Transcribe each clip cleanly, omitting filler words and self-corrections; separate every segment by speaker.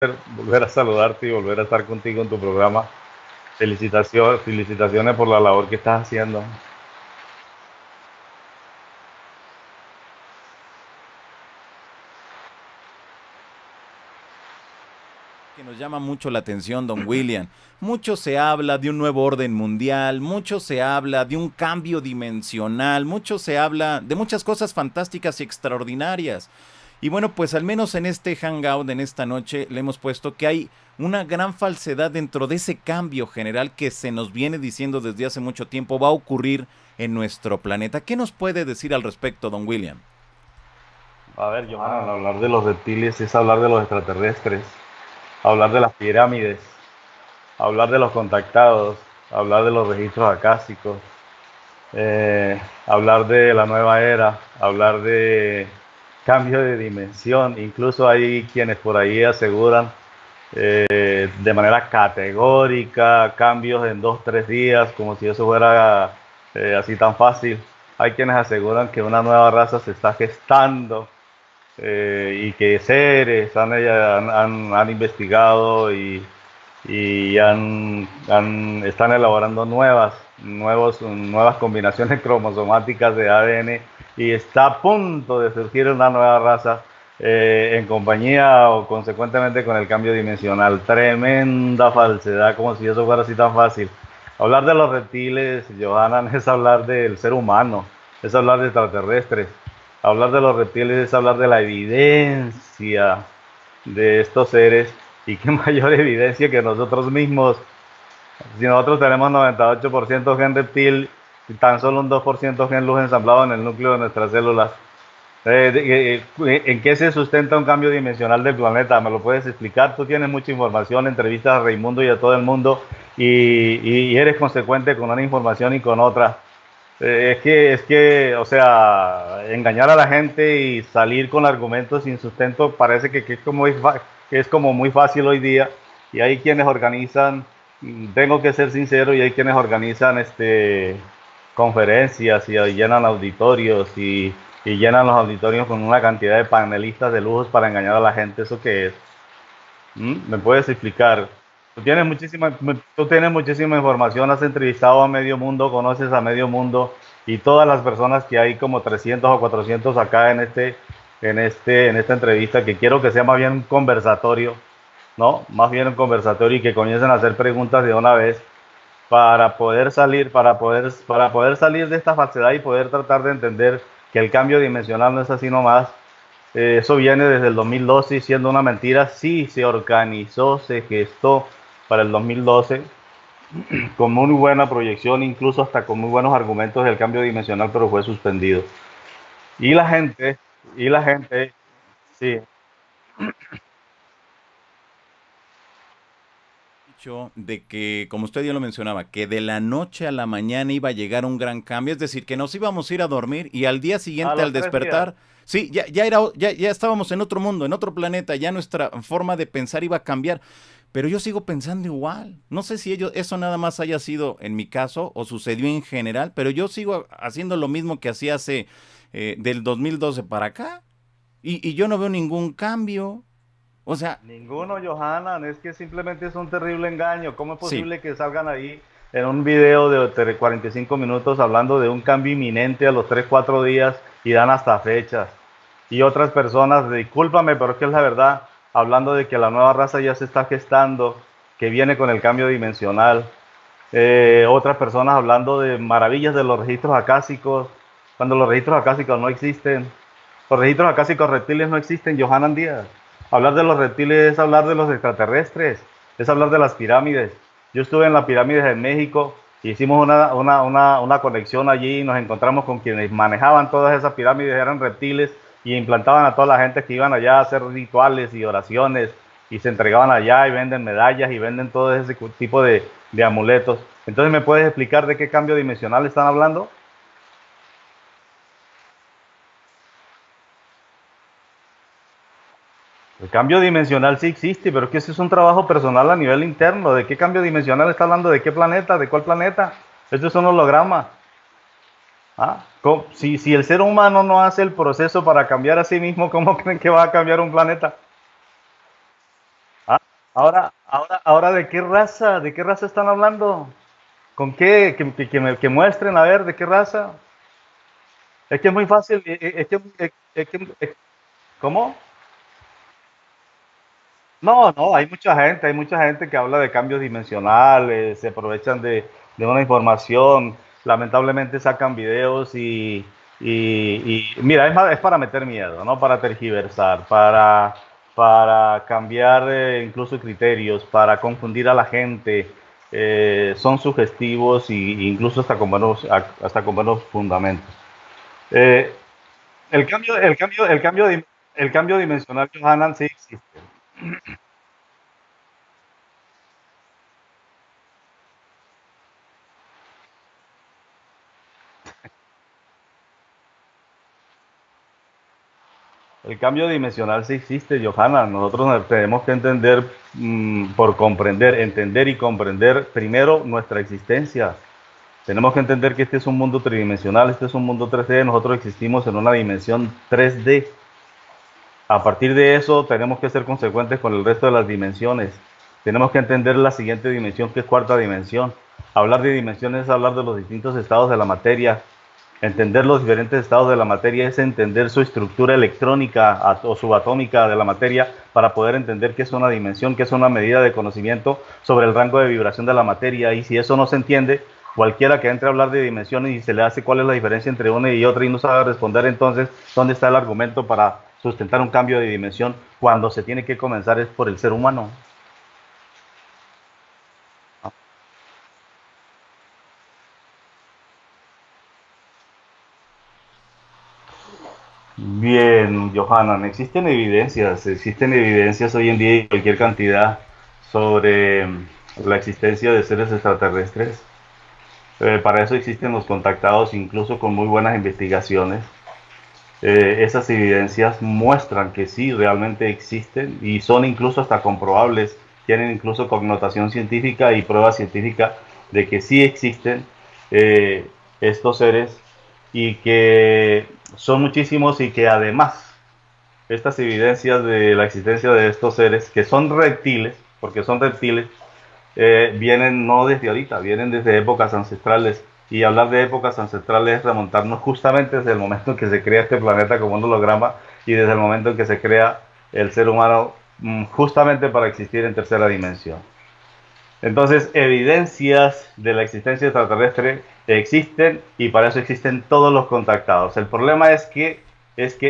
Speaker 1: volver a saludarte y volver a estar contigo en tu programa. Felicitaciones por la labor que estás haciendo.
Speaker 2: Que nos llama mucho la atención, don William. Mucho se habla de un nuevo orden mundial, mucho se habla de un cambio dimensional, mucho se habla de muchas cosas fantásticas y extraordinarias. Y bueno, pues al menos en este hangout, en esta noche, le hemos puesto que hay una gran falsedad dentro de ese cambio general que se nos viene diciendo desde hace mucho tiempo va a ocurrir en nuestro planeta. ¿Qué nos puede decir al respecto, don William?
Speaker 1: A ver, Johanna, hablar de los reptiles es hablar de los extraterrestres, hablar de las pirámides, hablar de los contactados, hablar de los registros acásicos, hablar de la nueva era, hablar de cambio de dimensión. Incluso hay quienes por ahí aseguran de manera categórica cambios en 2 3 días, como si eso fuera así tan fácil. Hay quienes aseguran que una nueva raza se está gestando y que seres han investigado y están elaborando nuevas combinaciones cromosomáticas de ADN y está a punto de surgir una nueva raza en compañía o consecuentemente con el cambio dimensional. Tremenda falsedad, como si eso fuera así tan fácil. Hablar de los reptiles, Johanan, es hablar del ser humano, es hablar de extraterrestres. Hablar de los reptiles es hablar de la evidencia de estos seres y qué mayor evidencia que nosotros mismos. Si nosotros tenemos 98% gen reptil y tan solo un 2% gen luz ensamblado en el núcleo de nuestras células, ¿en qué se sustenta un cambio dimensional del planeta? ¿Me lo puedes explicar? Tú tienes mucha información, entrevistas a Raimundo y a todo el mundo y eres consecuente con una información y con otra. O sea, engañar a la gente y salir con argumentos sin sustento parece que es como muy fácil hoy día. Y hay quienes organizan, tengo que ser sincero, y hay quienes organizan conferencias y llenan auditorios y llenan los auditorios con una cantidad de panelistas de lujos para engañar a la gente. ¿Eso qué es? ¿Me puedes explicar? Tú tienes muchísima información, has entrevistado a medio mundo, conoces a medio mundo y todas las personas que hay como 300 o 400 acá en esta entrevista, que quiero que sea más bien un conversatorio, ¿no? Más bien un conversatorio y que comiencen a hacer preguntas de una vez para poder salir de esta falsedad y poder tratar de entender que el cambio dimensional no es así nomás. Eso viene desde el 2012 y siendo una mentira. Sí, se organizó, se gestó para el 2012 con muy buena proyección, incluso hasta con muy buenos argumentos del cambio dimensional, pero fue suspendido. Y la gente, y la gente, sí,
Speaker 2: Dicho de que, como usted ya lo mencionaba, que de la noche a la mañana iba a llegar un gran cambio, es decir, que nos íbamos a ir a dormir y al día
Speaker 1: a
Speaker 2: siguiente
Speaker 1: los
Speaker 2: al
Speaker 1: 3 días.
Speaker 2: despertar, sí, ya estábamos en otro mundo, en otro planeta, ya nuestra forma de pensar iba a cambiar, pero yo sigo pensando igual. No sé si eso nada más haya sido en mi caso o sucedió en general, pero yo sigo haciendo lo mismo que hacía hace del 2012 para acá y yo no veo ningún cambio. O sea,
Speaker 1: Ninguno, Johanan, es que simplemente es un terrible engaño. ¿Cómo es
Speaker 2: sí,
Speaker 1: posible que salgan ahí en un video de 45 minutos hablando de un cambio inminente a los 3 4 días y dan hasta fechas? Y otras personas, discúlpame, pero es que es la verdad, hablando de que la nueva raza ya se está gestando, que viene con el cambio dimensional. Otras personas hablando de maravillas de los registros acásicos, cuando los registros acásicos no existen. Los registros acásicos reptiles no existen, Johanan Díaz. Hablar de los reptiles es hablar de los extraterrestres, es hablar de las pirámides. Yo estuve en las pirámides en México, hicimos una conexión allí y nos encontramos con quienes manejaban todas esas pirámides, eran reptiles y implantaban a toda la gente que iban allá a hacer rituales y oraciones y se entregaban allá y venden medallas y venden todo ese tipo de amuletos. Entonces, ¿me puedes explicar de qué cambio dimensional están hablando? El cambio dimensional sí existe, pero es que ese es un trabajo personal a nivel interno. ¿De qué cambio dimensional está hablando? ¿De qué planeta? ¿De cuál planeta? Esto es un holograma. ¿Ah? Si el ser humano no hace el proceso para cambiar a sí mismo, ¿cómo creen que va a cambiar un planeta? Ahora, de qué raza están hablando? ¿Con qué? Que muestren, a ver, ¿de qué raza? Es que es muy fácil, ¿cómo? No, no, hay mucha gente que habla de cambios dimensionales, se aprovechan de una información, lamentablemente sacan videos mira, es para meter miedo, ¿no? Para tergiversar, para cambiar incluso criterios, para confundir a la gente, son sugestivos incluso hasta con buenos fundamentos. Eh, el cambio dimensional, Johanan, sí existe. El cambio dimensional sí existe, Johanna. Nosotros tenemos que entender, por comprender, entender y comprender primero nuestra existencia. Tenemos que entender que este es un mundo tridimensional, este es un mundo 3D, nosotros existimos en una dimensión 3D. A partir de eso tenemos que ser consecuentes con el resto de las dimensiones. Tenemos que entender la siguiente dimensión, que es cuarta dimensión. Hablar de dimensiones es hablar de los distintos estados de la materia. Entender los diferentes estados de la materia es entender su estructura electrónica o subatómica de la materia para poder entender qué es una dimensión, qué es una medida de conocimiento sobre el rango de vibración de la materia. Y si eso no se entiende, cualquiera que entre a hablar de dimensiones y se le hace cuál es la diferencia entre una y otra y no sabe responder, entonces, ¿dónde está el argumento para sustentar un cambio de dimensión cuando se tiene que comenzar es por el ser humano? Bien, Johanan, existen evidencias hoy en día y cualquier cantidad sobre la existencia de seres extraterrestres. Para eso existen los contactados, incluso con muy buenas investigaciones. Esas evidencias muestran que sí, realmente existen y son incluso hasta comprobables, tienen incluso connotación científica y prueba científica de que sí existen eh, estos seres y que son muchísimos y que además estas evidencias de la existencia de estos seres que son reptiles, porque son reptiles, vienen no desde ahorita, vienen desde épocas ancestrales. Y hablar de épocas ancestrales es remontarnos justamente desde el momento en que se crea este planeta como un holograma y desde el momento en que se crea el ser humano justamente para existir en tercera dimensión. Entonces, evidencias de la existencia extraterrestre existen y para eso existen todos los contactados. El problema es que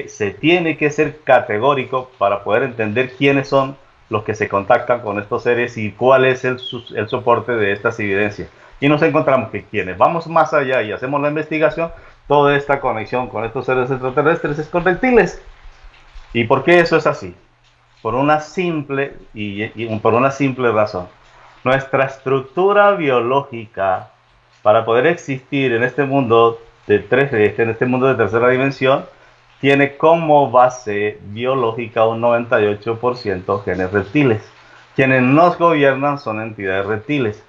Speaker 1: se tiene que ser categórico para poder entender quiénes son los que se contactan con estos seres y cuál es el soporte de estas evidencias. Y nos encontramos que quienes vamos más allá y hacemos la investigación, toda esta conexión con estos seres extraterrestres es con reptiles. ¿Y por qué eso es así? Por una simple por una simple razón. Nuestra estructura biológica para poder existir en este mundo de 3D, en este mundo de tercera dimensión, tiene como base biológica un 98% genes reptiles. Quienes nos gobiernan son entidades reptiles.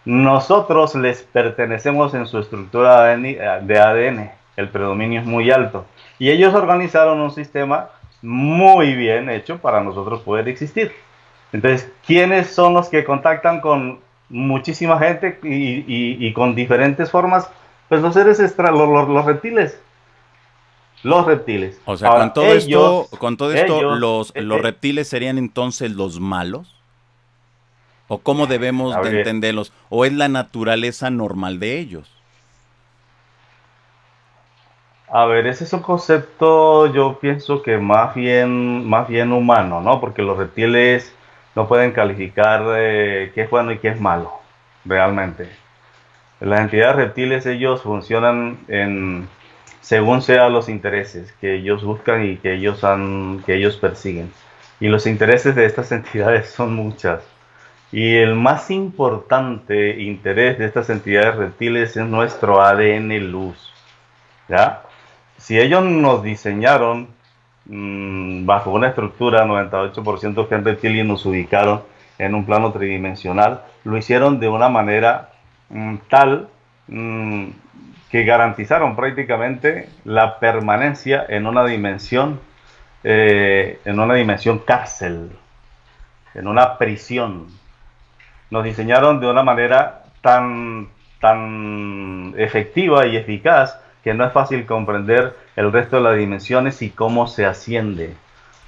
Speaker 1: Nosotros les pertenecemos en su estructura de ADN. El predominio es muy alto. Y ellos organizaron un sistema muy bien hecho para nosotros poder existir. Entonces, ¿quiénes son los que contactan con muchísima gente y con diferentes formas? Pues los seres los reptiles. Los reptiles.
Speaker 2: O sea,
Speaker 1: Ahora,
Speaker 2: con todo esto,
Speaker 1: ellos,
Speaker 2: los reptiles serían entonces los malos. ¿O cómo debemos
Speaker 1: a
Speaker 2: de
Speaker 1: ver,
Speaker 2: entenderlos? ¿O es la naturaleza normal de ellos?
Speaker 1: ese es un concepto, yo pienso que más bien humano, ¿no? Porque los reptiles no pueden calificar qué es bueno y qué es malo, realmente. Las entidades reptiles, ellos funcionan según sean los intereses que ellos buscan y que ellos persiguen. Y los intereses de estas entidades son muchas. Y el más importante interés de estas entidades reptiles es nuestro ADN luz, ¿ya? Si ellos nos diseñaron bajo una estructura 98% gen reptil y nos ubicaron en un plano tridimensional, lo hicieron de una manera tal mm, que garantizaron prácticamente la permanencia en una dimensión cárcel. en una prisión. Nos diseñaron de una manera tan efectiva y eficaz que no es fácil comprender el resto de las dimensiones y cómo se asciende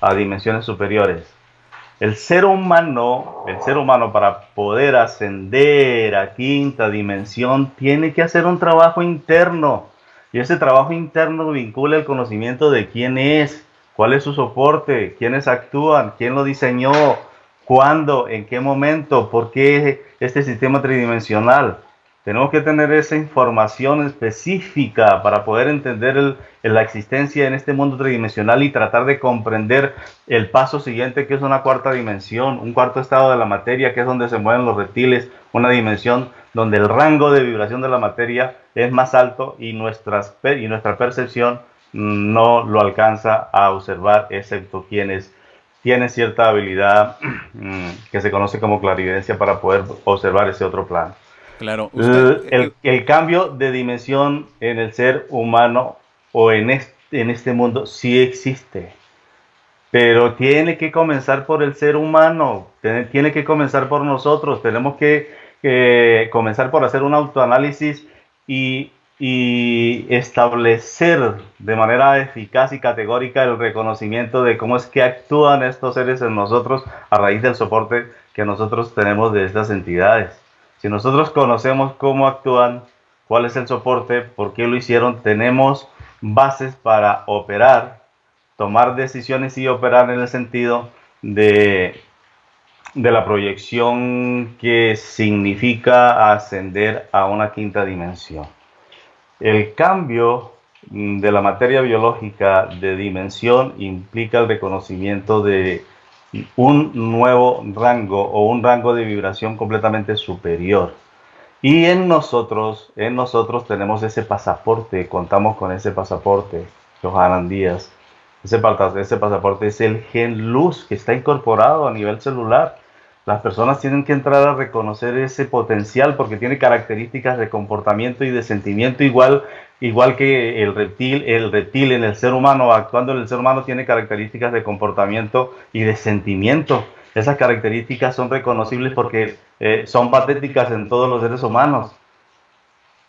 Speaker 1: a dimensiones superiores. El ser humano para poder ascender a quinta dimensión tiene que hacer un trabajo interno. Y ese trabajo interno vincula el conocimiento de quién es, cuál es su soporte, quiénes actúan, quién lo diseñó, cuándo, en qué momento, por qué este sistema tridimensional. Tenemos que tener esa información específica para poder entender la existencia en este mundo tridimensional y tratar de comprender el paso siguiente, que es una cuarta dimensión, un cuarto estado de la materia, que es donde se mueven los reptiles, una dimensión donde el rango de vibración de la materia es más alto y nuestra percepción no lo alcanza a observar, excepto quienes tienen cierta habilidad que se conoce como clarividencia para poder observar ese otro plano.
Speaker 2: Claro,
Speaker 1: el cambio de dimensión en el ser humano o en este mundo sí existe, pero tiene que comenzar por el ser humano, tiene que comenzar por nosotros. Tenemos que comenzar por hacer un autoanálisis y establecer de manera eficaz y categórica el reconocimiento de cómo es que actúan estos seres en nosotros a raíz del soporte que nosotros tenemos de estas entidades. Si nosotros conocemos cómo actúan, cuál es el soporte, por qué lo hicieron, tenemos bases para operar, tomar decisiones y operar en el sentido de la proyección que significa ascender a una quinta dimensión. El cambio de la materia biológica de dimensión implica el reconocimiento de un nuevo rango o un rango de vibración completamente superior. Y en nosotros tenemos ese pasaporte, contamos con ese pasaporte, Johanan Díaz. Ese pasaporte es el gen luz que está incorporado a nivel celular. Las personas tienen que entrar a reconocer ese potencial porque tiene características de comportamiento y de sentimiento igual que el reptil en el ser humano, actuando en el ser humano, tiene características de comportamiento y de sentimiento. Esas características son reconocibles porque son patéticas en todos los seres humanos.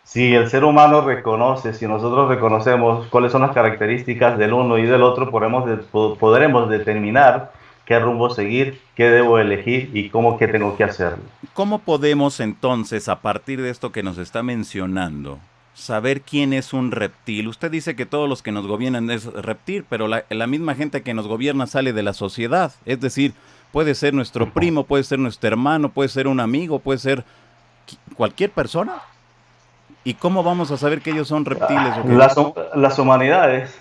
Speaker 1: Si el ser humano reconoce, si nosotros reconocemos cuáles son las características del uno y del otro, podremos determinar qué rumbo seguir, qué debo elegir y qué tengo que hacerlo.
Speaker 2: ¿Cómo podemos entonces, a partir de esto que nos está mencionando, saber quién es un reptil? Usted dice que todos los que nos gobiernan es reptil, pero la misma gente que nos gobierna sale de la sociedad. Es decir, puede ser nuestro primo, puede ser nuestro hermano, puede ser un amigo, puede ser cualquier persona. ¿Y cómo vamos a saber que ellos son reptiles?
Speaker 1: Las humanidades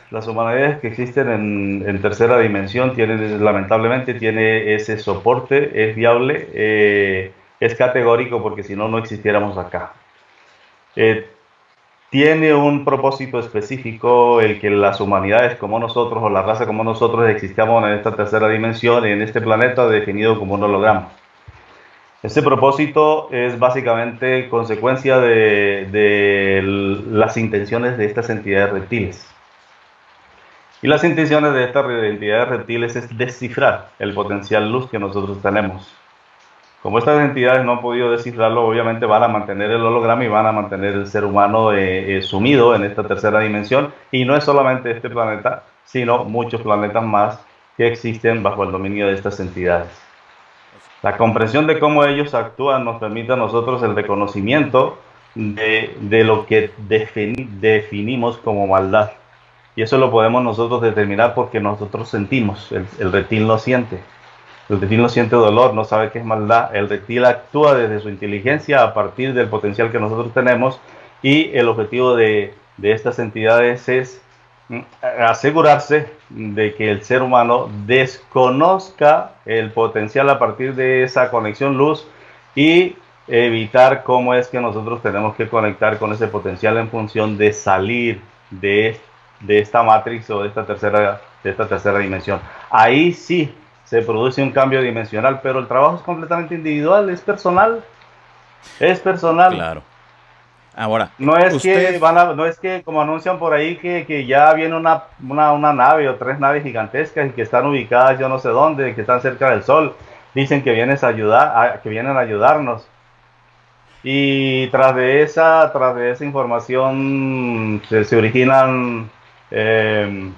Speaker 1: que existen en tercera dimensión lamentablemente tiene ese soporte, es viable, es categórico porque si no, no existiéramos acá. Tiene un propósito específico el que las humanidades como nosotros o la raza como nosotros existamos en esta tercera dimensión, en este planeta definido como un holograma. Este propósito es básicamente consecuencia de las intenciones de estas entidades reptiles. Y las intenciones de estas entidades reptiles es descifrar el potencial luz que nosotros tenemos. Como estas entidades no han podido descifrarlo, obviamente van a mantener el holograma y van a mantener el ser humano sumido en esta tercera dimensión. Y no es solamente este planeta, sino muchos planetas más que existen bajo el dominio de estas entidades. La comprensión de cómo ellos actúan nos permite a nosotros el reconocimiento de lo que definimos como maldad. Y eso lo podemos nosotros determinar porque nosotros sentimos, el reptil no siente. El reptil no siente dolor, no sabe qué es maldad. El reptil actúa desde su inteligencia a partir del potencial que nosotros tenemos y el objetivo de estas entidades es asegurarse de que el ser humano desconozca el potencial a partir de esa conexión luz y evitar cómo es que nosotros tenemos que conectar con ese potencial en función de salir de esta matrix o de esta tercera dimensión. Ahí sí se produce un cambio dimensional, pero el trabajo es completamente individual, es personal. Es personal.
Speaker 2: Claro. Ahora,
Speaker 1: no es que como anuncian por ahí que ya viene una nave o 3 naves gigantescas y que están ubicadas yo no sé dónde, que están cerca del Sol. dicen que que vienen a ayudarnos. Y tras de esa información se originan eh,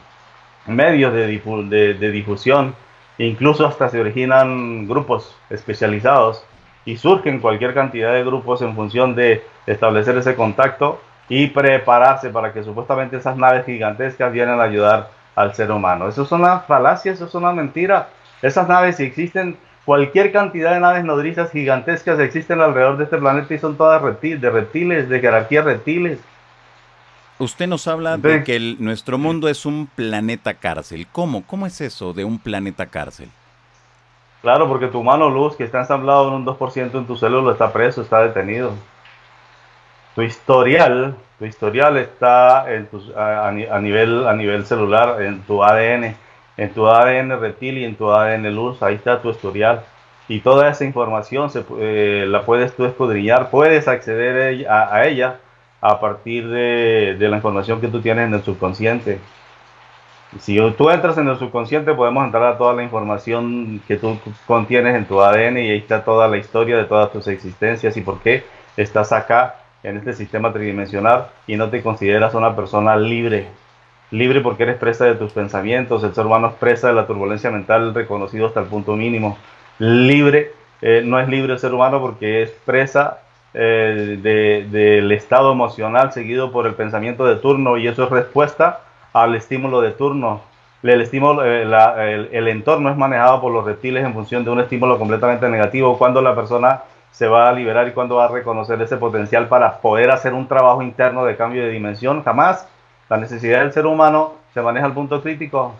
Speaker 1: medios de difusión, incluso hasta se originan grupos especializados y surgen cualquier cantidad de grupos en función de establecer ese contacto y prepararse para que supuestamente esas naves gigantescas vienen a ayudar al ser humano. Eso es una falacia, eso es una mentira. Esas naves, si existen, cualquier cantidad de naves nodrizas gigantescas existen alrededor de este planeta y son todas de reptiles, de jerarquía reptiles.
Speaker 2: Usted nos habla de
Speaker 1: Entonces,
Speaker 2: que nuestro mundo es un planeta cárcel. ¿Cómo? ¿Cómo es eso de un planeta cárcel?
Speaker 1: claro, porque tu humano luz, que está ensamblado en un 2% en tu célula, está preso, está detenido. Tu historial está a nivel celular, en tu ADN reptil y en tu ADN luz, ahí está tu historial. Y toda esa información la puedes tú escudriñar, puedes acceder a ella a partir de la información que tú tienes en el subconsciente. Si tú entras en el subconsciente, podemos entrar a toda la información que tú contienes en tu ADN y ahí está toda la historia de todas tus existencias y por qué estás acá en este sistema tridimensional y no te consideras una persona libre. Libre porque eres presa de tus pensamientos, el ser humano es presa de la turbulencia mental reconocido hasta el punto mínimo. Libre, no es libre el ser humano porque es presa del estado emocional seguido por el pensamiento de turno y eso es respuesta al estímulo de turno. El entorno es manejado por los reptiles en función de un estímulo completamente negativo. Cuando la persona se va a liberar y cuando va a reconocer ese potencial para poder hacer un trabajo interno de cambio de dimensión, jamás. La necesidad del ser humano se maneja al punto crítico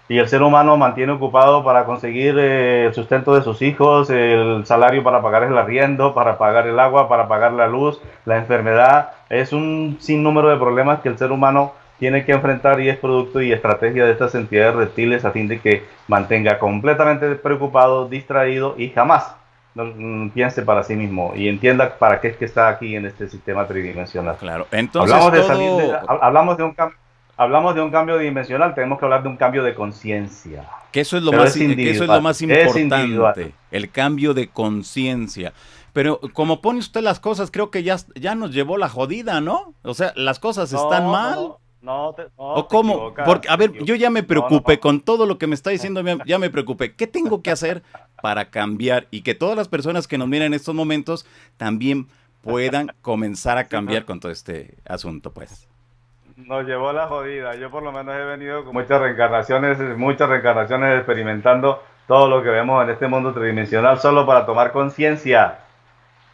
Speaker 1: y el ser humano mantiene ocupado para conseguir el sustento de sus hijos, el salario para pagar el arriendo, para pagar el agua, para pagar la luz, la enfermedad. Es un sinnúmero de problemas que el ser humano tiene que enfrentar y es producto y estrategia de estas entidades reptiles a fin de que mantenga completamente preocupado, distraído y jamás piense para sí mismo y entienda para qué es que está aquí en este sistema tridimensional.
Speaker 2: Claro, entonces
Speaker 1: Hablamos de salir
Speaker 2: todo,
Speaker 1: hablamos de un cambio dimensional, tenemos que hablar de un cambio de conciencia.
Speaker 2: que eso es lo
Speaker 1: Pero
Speaker 2: más,
Speaker 1: es
Speaker 2: que eso es lo
Speaker 1: individual,
Speaker 2: más
Speaker 1: es individual.
Speaker 2: importante, el cambio de conciencia. Pero como pone usted las cosas, creo que ya nos llevó la jodida, ¿no? O sea, las cosas están
Speaker 1: No, no,
Speaker 2: mal.
Speaker 1: no, no,
Speaker 2: ¿O
Speaker 1: te
Speaker 2: cómo?
Speaker 1: equivocas,
Speaker 2: Porque, a ver, yo ya me
Speaker 1: no, no,
Speaker 2: preocupé con todo lo que me está diciendo, ya me preocupé. ¿Qué tengo que hacer para cambiar y que todas las personas que nos miran en estos momentos también puedan comenzar a
Speaker 1: sí,
Speaker 2: cambiar con todo este asunto, pues?
Speaker 1: nos llevó la jodida. Yo por lo menos he venido con muchas reencarnaciones experimentando todo lo que vemos en este mundo tridimensional solo para tomar conciencia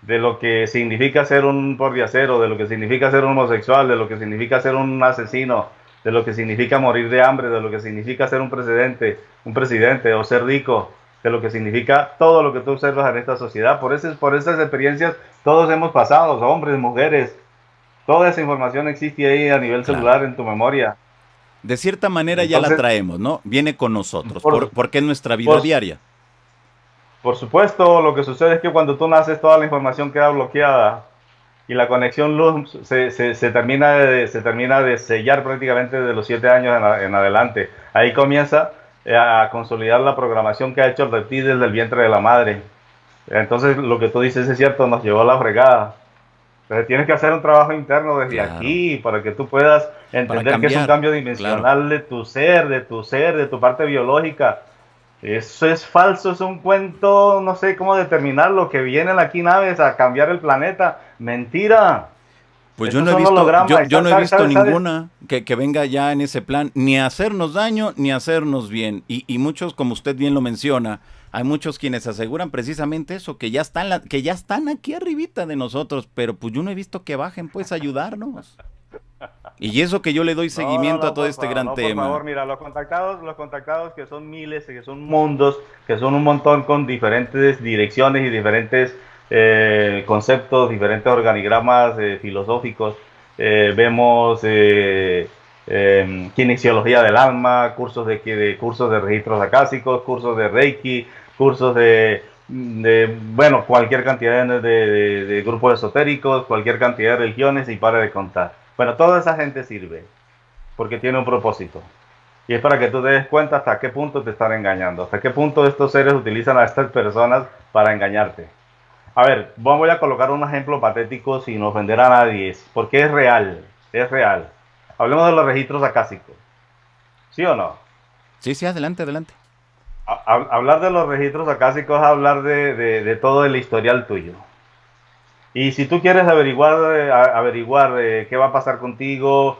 Speaker 1: de lo que significa ser un pordiacero, de lo que significa ser un homosexual, de lo que significa ser un asesino, de lo que significa morir de hambre, de lo que significa ser un presidente o ser rico, de lo que significa todo lo que tú observas en esta sociedad. Por esas experiencias todos hemos pasado, hombres, mujeres, toda esa información existe ahí a nivel
Speaker 2: Claro.
Speaker 1: celular en tu memoria.
Speaker 2: De cierta manera ya la
Speaker 1: Entonces,
Speaker 2: traemos, ¿no? Viene con nosotros,
Speaker 1: por,
Speaker 2: porque es nuestra vida
Speaker 1: por,
Speaker 2: diaria.
Speaker 1: por supuesto, lo que sucede es que cuando tú naces toda la información queda bloqueada y la conexión luz se termina de sellar prácticamente de los 7 años en adelante. Ahí comienza a consolidar la programación que ha hecho el reptil desde el vientre de la madre. Entonces, lo que tú dices es cierto, nos llevó a la fregada. Entonces, tienes que hacer un trabajo interno desde
Speaker 2: Claro.
Speaker 1: aquí para que tú puedas
Speaker 2: Para
Speaker 1: entender que es un
Speaker 2: cambiar.
Speaker 1: cambio
Speaker 2: Claro.
Speaker 1: dimensional de tu parte biológica. Eso es falso, es un cuento, no sé cómo determinarlo, que vienen aquí naves a cambiar el planeta. Mentira.
Speaker 2: Pues yo
Speaker 1: Esos
Speaker 2: no he
Speaker 1: son
Speaker 2: visto,
Speaker 1: hologramas.
Speaker 2: yo no he visto
Speaker 1: ¿Sabes?
Speaker 2: ninguna que venga ya en ese plan, ni a hacernos daño, ni a hacernos bien. Y muchos, como usted bien lo menciona, hay muchos quienes aseguran precisamente eso, que ya están, que ya están aquí arribita de nosotros, pero pues yo no he visto que bajen, pues, a ayudarnos. Y eso que yo le doy
Speaker 1: No, no,
Speaker 2: seguimiento a
Speaker 1: no,
Speaker 2: todo
Speaker 1: por
Speaker 2: este
Speaker 1: favor,
Speaker 2: gran
Speaker 1: no, por
Speaker 2: tema.
Speaker 1: favor, mira, los contactados que son miles, que son mundos, que son un montón con diferentes direcciones y diferentes conceptos, diferentes organigramas filosóficos. Vemos kinesiología del alma, cursos de registros acásicos, cursos de Reiki, cursos bueno, cualquier cantidad de grupos esotéricos, cualquier cantidad de religiones y para de contar. Bueno, toda esa gente sirve porque tiene un propósito. Y es para que tú te des cuenta hasta qué punto te están engañando, hasta qué punto estos seres utilizan a estas personas para engañarte. A ver, voy a colocar un ejemplo patético sin ofender a nadie, porque es real, es real. Hablemos de los registros acásicos, ¿sí o no?
Speaker 2: Sí, sí, adelante, adelante.
Speaker 1: Hablar de los registros acásicos es hablar de todo el historial tuyo. Y si tú quieres averiguar qué va a pasar contigo,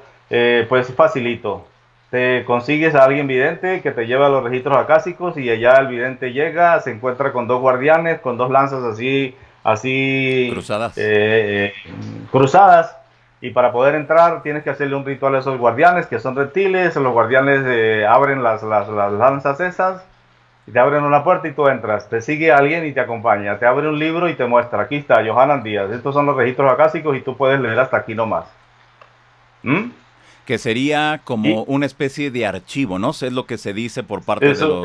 Speaker 1: pues facilito. Te consigues a alguien vidente que te lleva a los registros acásicos y allá el vidente llega, se encuentra con dos guardianes, con dos lanzas así
Speaker 2: Cruzadas.
Speaker 1: cruzadas. Y para poder entrar tienes que hacerle un ritual a esos guardianes que son reptiles. Los guardianes abren las lanzas esas y te abren una puerta y tú entras. Te sigue alguien y te acompaña. Te abre un libro y te muestra. Aquí está, Johanan Díaz. Estos son los registros acásicos y tú puedes leer hasta aquí nomás. ¿Mm?
Speaker 2: Que sería como
Speaker 1: Y
Speaker 2: una especie de archivo, ¿no? Es lo que se dice por parte de los...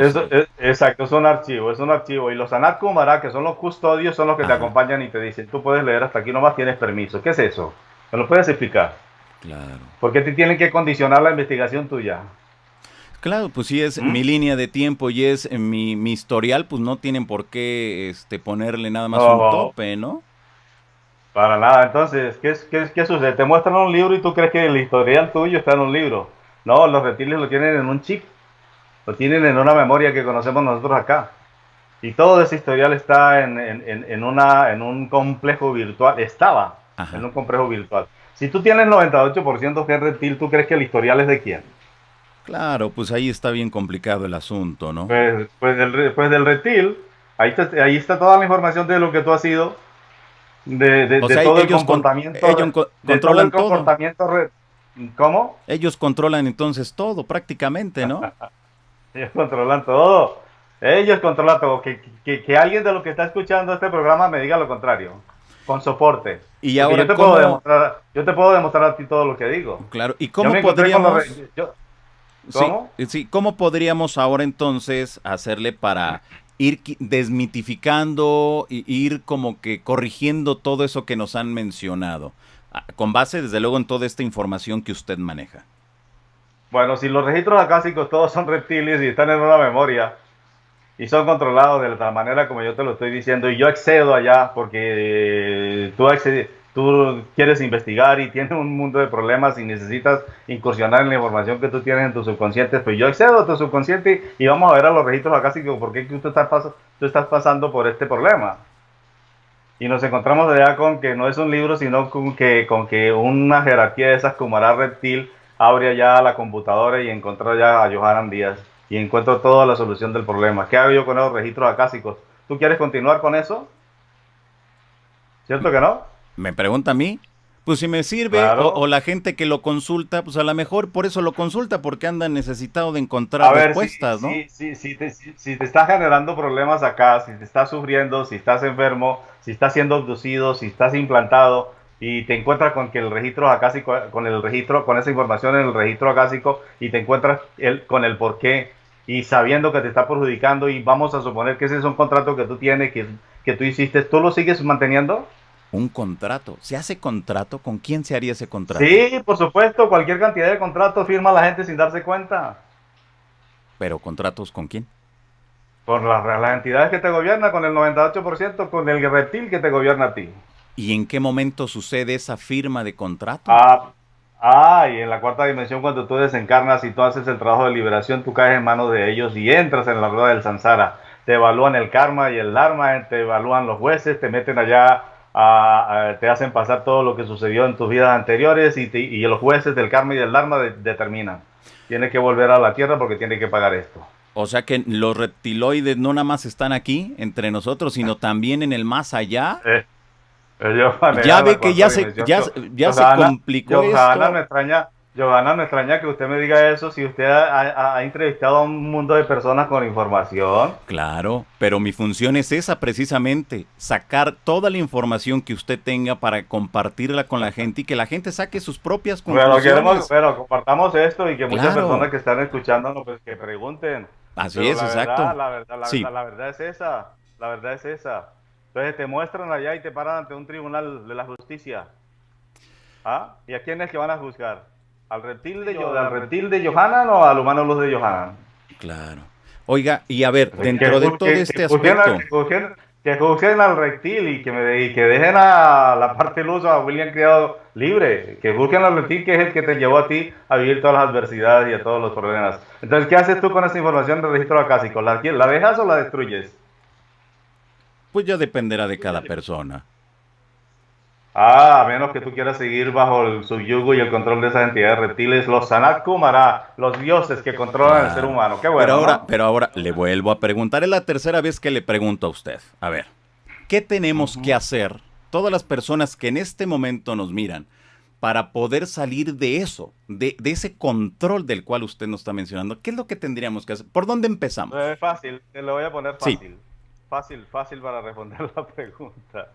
Speaker 1: exacto, es un archivo, es un archivo. Y los Anat Kumara, que son los custodios, son los que te
Speaker 2: Ajá,
Speaker 1: acompañan y te dicen, tú puedes leer hasta aquí nomás, tienes permiso. ¿Qué es eso? ¿Me lo puedes explicar?
Speaker 2: claro.
Speaker 1: ¿Por qué te tienen que condicionar la investigación tuya?
Speaker 2: Claro, pues si es
Speaker 1: ¿Mm?
Speaker 2: mi línea de tiempo y es mi historial, pues no tienen por qué ponerle nada más un
Speaker 1: No,
Speaker 2: tope, ¿no?
Speaker 1: para nada. Entonces, ¿qué sucede? Te muestran un libro y tú crees que el historial tuyo está en un libro. No, los reptiles lo tienen en un chip, lo tienen en una memoria que conocemos nosotros acá. Y todo ese historial está en un complejo virtual. Estaba en
Speaker 2: Ajá.
Speaker 1: un complejo virtual. Si tú tienes 98% que es reptil, ¿tú crees que el historial es de quién?
Speaker 2: Claro, pues ahí está bien complicado el asunto, ¿no?
Speaker 1: Pues del reptil. Ahí está toda la información de lo que tú has sido, de, de-
Speaker 2: O
Speaker 1: de
Speaker 2: sea,
Speaker 1: todo el comportamiento, de todo el
Speaker 2: controlan todo.
Speaker 1: comportamiento. ¿Cómo?
Speaker 2: Ellos controlan entonces todo, prácticamente, ¿no?
Speaker 1: Ellos controlan todo. Ellos controlan todo. Que alguien de los que está escuchando este programa me diga lo contrario. Con soporte.
Speaker 2: Y
Speaker 1: Porque
Speaker 2: ahora, ¿cómo?
Speaker 1: yo te puedo demostrar a ti todo lo que digo.
Speaker 2: Claro, ¿y
Speaker 1: Yo
Speaker 2: cómo
Speaker 1: me encontré con los
Speaker 2: podríamos... Sí,
Speaker 1: ¿Cómo?
Speaker 2: sí, ¿cómo podríamos ahora entonces hacerle para ir desmitificando y ir como que corrigiendo todo eso que nos han mencionado? Con base, desde luego, en toda esta información que usted maneja.
Speaker 1: Bueno, si los registros acásicos todos son reptiles y están en una memoria, y son controlados de la manera como yo te lo estoy diciendo y yo accedo allá porque tú quieres investigar y tienes un mundo de problemas y necesitas incursionar en la información que tú tienes en tu subconsciente, pues yo accedo a tu subconsciente y vamos a ver a los registros acá, así que por qué tú estás pasando por este problema. Y nos encontramos allá con que no es un libro, sino con que una jerarquía de esas como hará reptil abre allá la computadora y encuentra ya a Johanan Díaz y encuentro toda la solución del problema. ¿Qué hago yo con esos registros acásicos? ¿Tú quieres continuar con eso? ¿Cierto que no?
Speaker 2: Me pregunta a mí, pues si me sirve, o
Speaker 1: Claro.
Speaker 2: la gente que lo consulta, pues a lo mejor por eso lo consulta, porque anda necesitado de encontrar
Speaker 1: A ver,
Speaker 2: respuestas, ¿no?
Speaker 1: si te está generando problemas acá, si te estás sufriendo, si estás enfermo, si estás siendo abducido, si estás implantado y te encuentras con que el registro acásico, con esa información en el registro acásico y te encuentras con el por qué y sabiendo que te está perjudicando y vamos a suponer que ese es un contrato que tú tienes, que tú hiciste, ¿tú lo sigues manteniendo?
Speaker 2: Un contrato. ¿Se hace contrato? ¿Con quién se haría ese contrato?
Speaker 1: Sí, por supuesto, cualquier cantidad de contratos firma la gente sin darse cuenta.
Speaker 2: Pero contratos ¿con quién?
Speaker 1: Con las entidades que te gobiernan, con el 98%, con el reptil que te gobierna a ti.
Speaker 2: ¿Y en qué momento sucede esa firma de contrato?
Speaker 1: Ah, y en la cuarta dimensión, cuando tú desencarnas y tú haces el trabajo de liberación, tú caes en manos de ellos y entras en la rueda del samsara. Te evalúan el karma y el dharma, te evalúan los jueces, te meten allá, te hacen pasar todo lo que sucedió en tus vidas anteriores y los jueces del karma y del dharma determinan. Tienes que volver a la tierra porque tienes que pagar esto.
Speaker 2: O sea que los reptiloides no nada más están aquí entre nosotros, sino también en el más allá.
Speaker 1: Eh, Ellos
Speaker 2: Ya
Speaker 1: manejan
Speaker 2: ve
Speaker 1: la
Speaker 2: que
Speaker 1: cuarta dimensión.
Speaker 2: ya se
Speaker 1: Johanna,
Speaker 2: complicó
Speaker 1: Johanna
Speaker 2: esto.
Speaker 1: me extraña, Johanna me extraña que usted me diga eso si usted ha entrevistado a un mundo de personas con información.
Speaker 2: Claro, pero mi función es esa precisamente, sacar toda la información que usted tenga para compartirla con la gente y que la gente saque sus propias conclusiones.
Speaker 1: Pero compartamos esto y que muchas
Speaker 2: Claro,
Speaker 1: personas que están escuchándonos pues que pregunten.
Speaker 2: así
Speaker 1: Pero
Speaker 2: es, exacto. Sí,
Speaker 1: la verdad es esa, la verdad es esa. Entonces te muestran allá y te paran ante un tribunal de la justicia. ¿Ah? ¿Y a quién es que van a juzgar? al reptil de Johanan o al humano luz de Johanan.
Speaker 2: Claro. Oiga, y a ver, dentro de todo este
Speaker 1: Que
Speaker 2: aspecto,
Speaker 1: que juzguen al reptil y que dejen a la parte luz a William Criado libre. Que juzguen al reptil, que es el que te llevó a ti a vivir todas las adversidades y a todos los problemas. Entonces, ¿qué haces tú con esa información del registro acásico? ¿La dejas o la destruyes?
Speaker 2: pues ya dependerá de cada persona.
Speaker 1: Ah, a menos que tú quieras seguir bajo el subyugo y el control de esas entidades reptiles, los Sanat Kumara, los dioses que controlan el ser
Speaker 2: Claro.
Speaker 1: humano. Qué bueno, ¿no?
Speaker 2: Pero ahora le vuelvo a preguntar. Es la tercera vez que le pregunto a usted. A ver, ¿qué tenemos que hacer todas las personas que en este momento nos miran para poder salir de eso, de ese control del cual usted nos está mencionando? ¿Qué es lo que tendríamos que hacer? ¿Por dónde empezamos?
Speaker 1: Fácil, te lo voy a poner
Speaker 2: Sí.
Speaker 1: fácil. Fácil para responder la pregunta.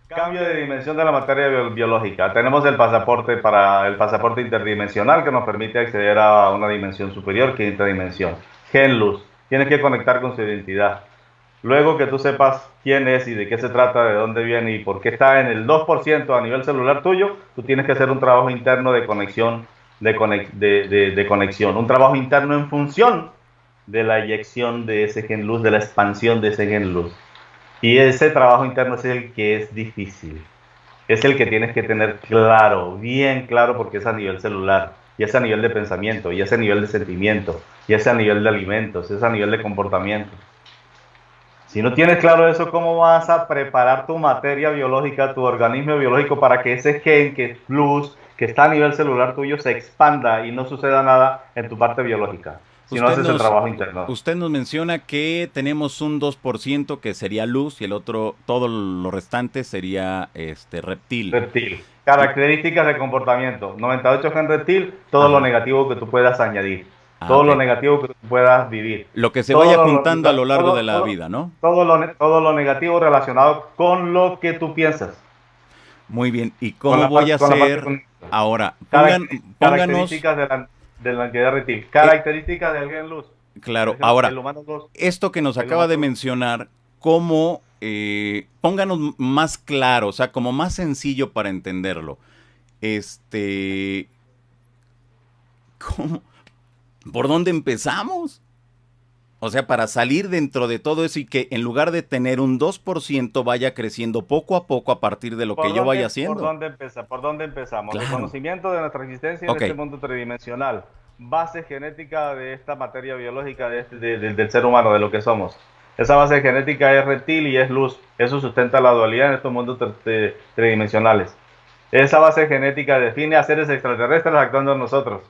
Speaker 1: Cambio de dimensión de la materia biológica. Tenemos el pasaporte interdimensional que nos permite acceder a una dimensión superior que es interdimensión. Gen luz. Tienes que conectar con su identidad. Luego que tú sepas quién es y de qué se trata, de dónde viene y por qué está en el 2% a nivel celular tuyo, tú tienes que hacer un trabajo interno de conexión, de conexión, un trabajo interno en función de la eyección de ese gen luz, de la expansión de ese gen luz. Y ese trabajo interno es el que es difícil. Es el que tienes que tener claro, bien claro, porque es a nivel celular, y es a nivel de pensamiento, y es a nivel de sentimiento, y es a nivel de alimentos, es a nivel de comportamiento. Si no tienes claro eso, ¿cómo vas a preparar tu materia biológica, tu organismo biológico para que ese gen, que es luz, que está a nivel celular tuyo, se expanda y no suceda nada en tu parte biológica? Si no
Speaker 2: Usted
Speaker 1: haces el
Speaker 2: nos,
Speaker 1: trabajo interno.
Speaker 2: usted nos menciona que tenemos un 2% que sería luz y el otro, todo lo restante sería reptil.
Speaker 1: Reptil.
Speaker 2: Y,
Speaker 1: Características de comportamiento. 98 gen reptil, todo lo
Speaker 2: ajá.
Speaker 1: negativo que tú puedas añadir.
Speaker 2: Ah,
Speaker 1: Todo
Speaker 2: ok.
Speaker 1: lo negativo que tú puedas vivir.
Speaker 2: Lo que se
Speaker 1: Todo
Speaker 2: vaya
Speaker 1: lo,
Speaker 2: juntando a lo largo de
Speaker 1: todo,
Speaker 2: la vida, ¿no?
Speaker 1: todo lo negativo relacionado con lo que tú piensas.
Speaker 2: Muy bien. ¿Y cómo voy a
Speaker 1: Con la parte
Speaker 2: hacer
Speaker 1: cognitiva.
Speaker 2: ahora? Pónganos,
Speaker 1: Características de la entidad reptil.
Speaker 2: eh,
Speaker 1: Características del gen luz.
Speaker 2: claro,
Speaker 1: El
Speaker 2: ahora,
Speaker 1: humano luz.
Speaker 2: esto que nos
Speaker 1: El
Speaker 2: acaba
Speaker 1: humano
Speaker 2: de
Speaker 1: luz.
Speaker 2: mencionar, ¿cómo, pónganos más claro, o sea, como más sencillo para entenderlo? Este, ¿cómo? ¿Por dónde empezamos? O sea, para salir dentro de todo eso y que en lugar de tener un 2% vaya creciendo poco a poco a partir de lo que yo vaya haciendo.
Speaker 1: ¿Por dónde empezamos?
Speaker 2: Claro.
Speaker 1: Reconocimiento de nuestra existencia en
Speaker 2: Ok.
Speaker 1: este mundo tridimensional. Base genética de esta materia biológica del ser humano, de lo que somos. Esa base genética es reptil y es luz. Eso sustenta la dualidad en estos mundos tridimensionales. Esa base genética define a seres extraterrestres actuando en nosotros.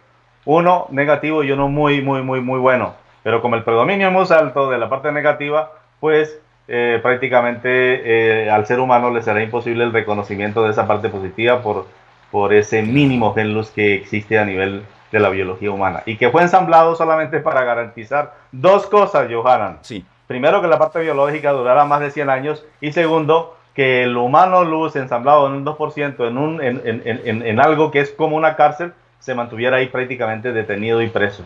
Speaker 1: Uno negativo y uno muy bueno. Pero como el predominio es muy alto de la parte negativa, pues prácticamente al ser humano le será imposible el reconocimiento de esa parte positiva por ese mínimo
Speaker 2: Claro.
Speaker 1: gen luz que existe a nivel de la biología humana. Y que fue ensamblado solamente para garantizar dos cosas, Johanan.
Speaker 2: Sí.
Speaker 1: Primero, que la parte biológica durara más de 100 años. Y segundo, que el humano luz ensamblado en un 2%, en algo que es como una cárcel, se mantuviera ahí prácticamente detenido y preso.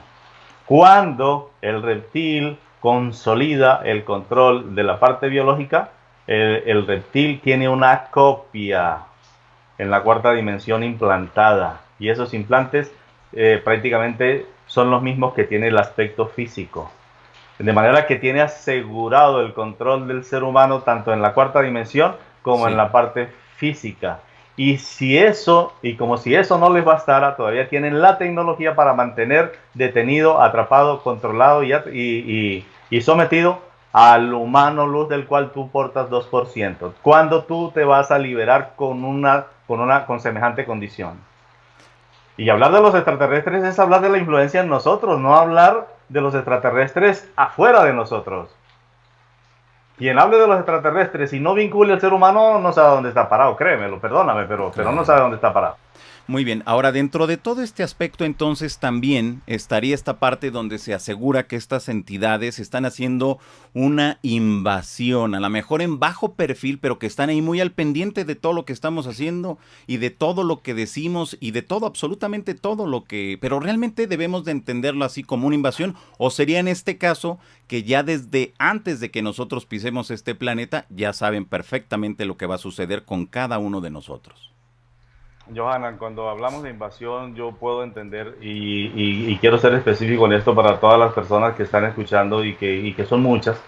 Speaker 1: Cuando el reptil consolida el control de la parte biológica, el reptil tiene una copia en la cuarta dimensión implantada. Y esos implantes prácticamente son los mismos que tiene el aspecto físico. De manera que tiene asegurado el control del ser humano tanto en la cuarta dimensión como en
Speaker 2: Sí.
Speaker 1: la parte física. Y como si eso no les bastara, todavía tienen la tecnología para mantener detenido, atrapado, controlado y sometido al humano luz del cual tú portas 2%. ¿Cuándo tú te vas a liberar con semejante condición? Y hablar de los extraterrestres es hablar de la influencia en nosotros, no hablar de los extraterrestres afuera de nosotros. Quien hable de los extraterrestres y no vincule al ser humano no sabe dónde está parado, créemelo, perdóname, pero no
Speaker 2: Claro.
Speaker 1: sabe dónde está parado.
Speaker 2: Muy bien, ahora dentro de todo este aspecto entonces también estaría esta parte donde se asegura que estas entidades están haciendo una invasión, a lo mejor en bajo perfil, pero que están ahí muy al pendiente de todo lo que estamos haciendo y de todo lo que decimos y de todo, absolutamente todo lo que... Pero realmente debemos de entenderlo así como una invasión, o sería en este caso que ya desde antes de que nosotros pisemos este planeta ya saben perfectamente lo que va a suceder con cada uno de nosotros.
Speaker 1: Johanna, cuando hablamos de invasión, yo puedo entender y quiero ser específico en esto para todas las personas que están escuchando y que son muchas,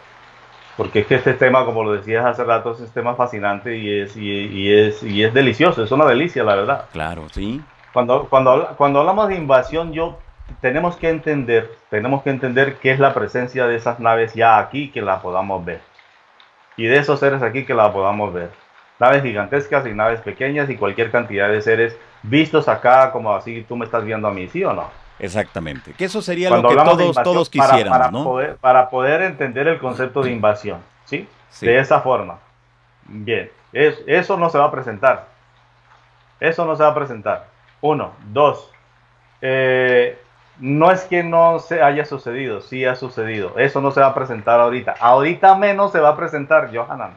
Speaker 1: porque es que este tema, como lo decías hace rato, es un tema fascinante y es delicioso, es una delicia, la verdad.
Speaker 2: Claro, sí.
Speaker 1: Cuando hablamos de invasión, tenemos que entender qué es la presencia de esas naves ya aquí que la podamos ver. Y de esos seres aquí que la podamos ver. Naves gigantescas y naves pequeñas y cualquier cantidad de seres vistos acá como así tú me estás viendo a mí, ¿sí o no?
Speaker 2: Exactamente. Que eso sería lo
Speaker 1: Cuando
Speaker 2: que
Speaker 1: hablamos de
Speaker 2: todos,
Speaker 1: invasión,
Speaker 2: todos quisiéramos, ¿no?
Speaker 1: para poder entender el concepto de invasión, ¿sí?
Speaker 2: Sí.
Speaker 1: De esa forma. Bien, eso no se va a presentar. Eso no se va a presentar. Uno, dos. eh, no es que no se haya sucedido, sí ha sucedido. Eso no se va a presentar ahorita. Ahorita menos se va a presentar, Johanan.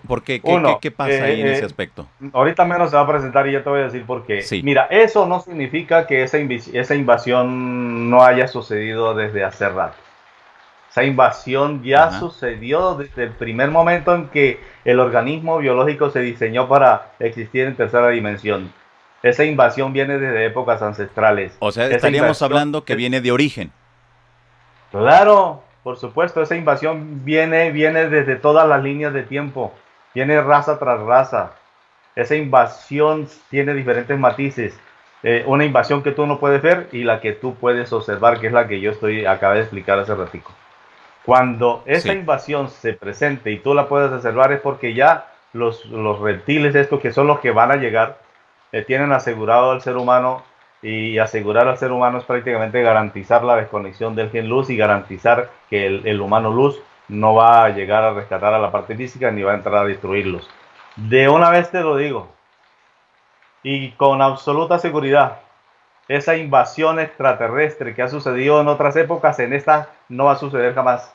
Speaker 2: ¿Por qué?
Speaker 1: Uno,
Speaker 2: ¿Qué pasa ahí en ese aspecto?
Speaker 1: ahorita menos se va a presentar y yo te voy a decir por qué.
Speaker 2: Sí.
Speaker 1: Mira, eso no significa que esa invasión no haya sucedido desde hace rato. Esa invasión ya
Speaker 2: Ajá.
Speaker 1: sucedió desde el primer momento en que el organismo biológico se diseñó para existir en tercera dimensión. Esa invasión viene desde épocas ancestrales.
Speaker 2: O sea,
Speaker 1: Esa
Speaker 2: estaríamos
Speaker 1: invasión,
Speaker 2: hablando que viene de origen.
Speaker 1: claro, por supuesto, esa invasión viene desde todas las líneas de tiempo. Viene raza tras raza. Esa invasión tiene diferentes matices. Una invasión que tú no puedes ver y la que tú puedes observar, que es la que yo acabé de explicar hace ratico. Cuando esa
Speaker 2: Sí.
Speaker 1: invasión se presente y tú la puedes observar es porque ya los reptiles estos que son los que van a llegar tienen asegurado al ser humano y asegurar al ser humano es prácticamente garantizar la desconexión del gen luz y garantizar que el humano luz no va a llegar a rescatar a la parte física ni va a entrar a destruirlos. De una vez te lo digo y con absoluta seguridad, esa invasión extraterrestre que ha sucedido en otras épocas, en esta no va a suceder jamás.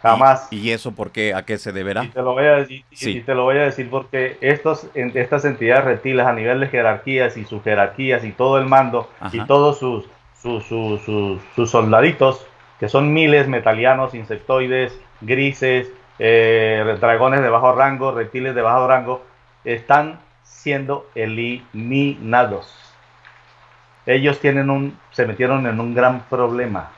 Speaker 1: Jamás.
Speaker 2: Y eso por qué? ¿A qué se
Speaker 1: Y
Speaker 2: deberá?
Speaker 1: te lo voy a decir, y
Speaker 2: Sí.
Speaker 1: te lo voy a decir porque estas entidades reptiles a nivel de jerarquías y subjerarquías y todo el mando y
Speaker 2: Ajá.
Speaker 1: todos sus soldaditos, que son miles metalianos, insectoides, grises, dragones de bajo rango, reptiles de bajo rango, están siendo eliminados. Ellos se metieron en un gran problema.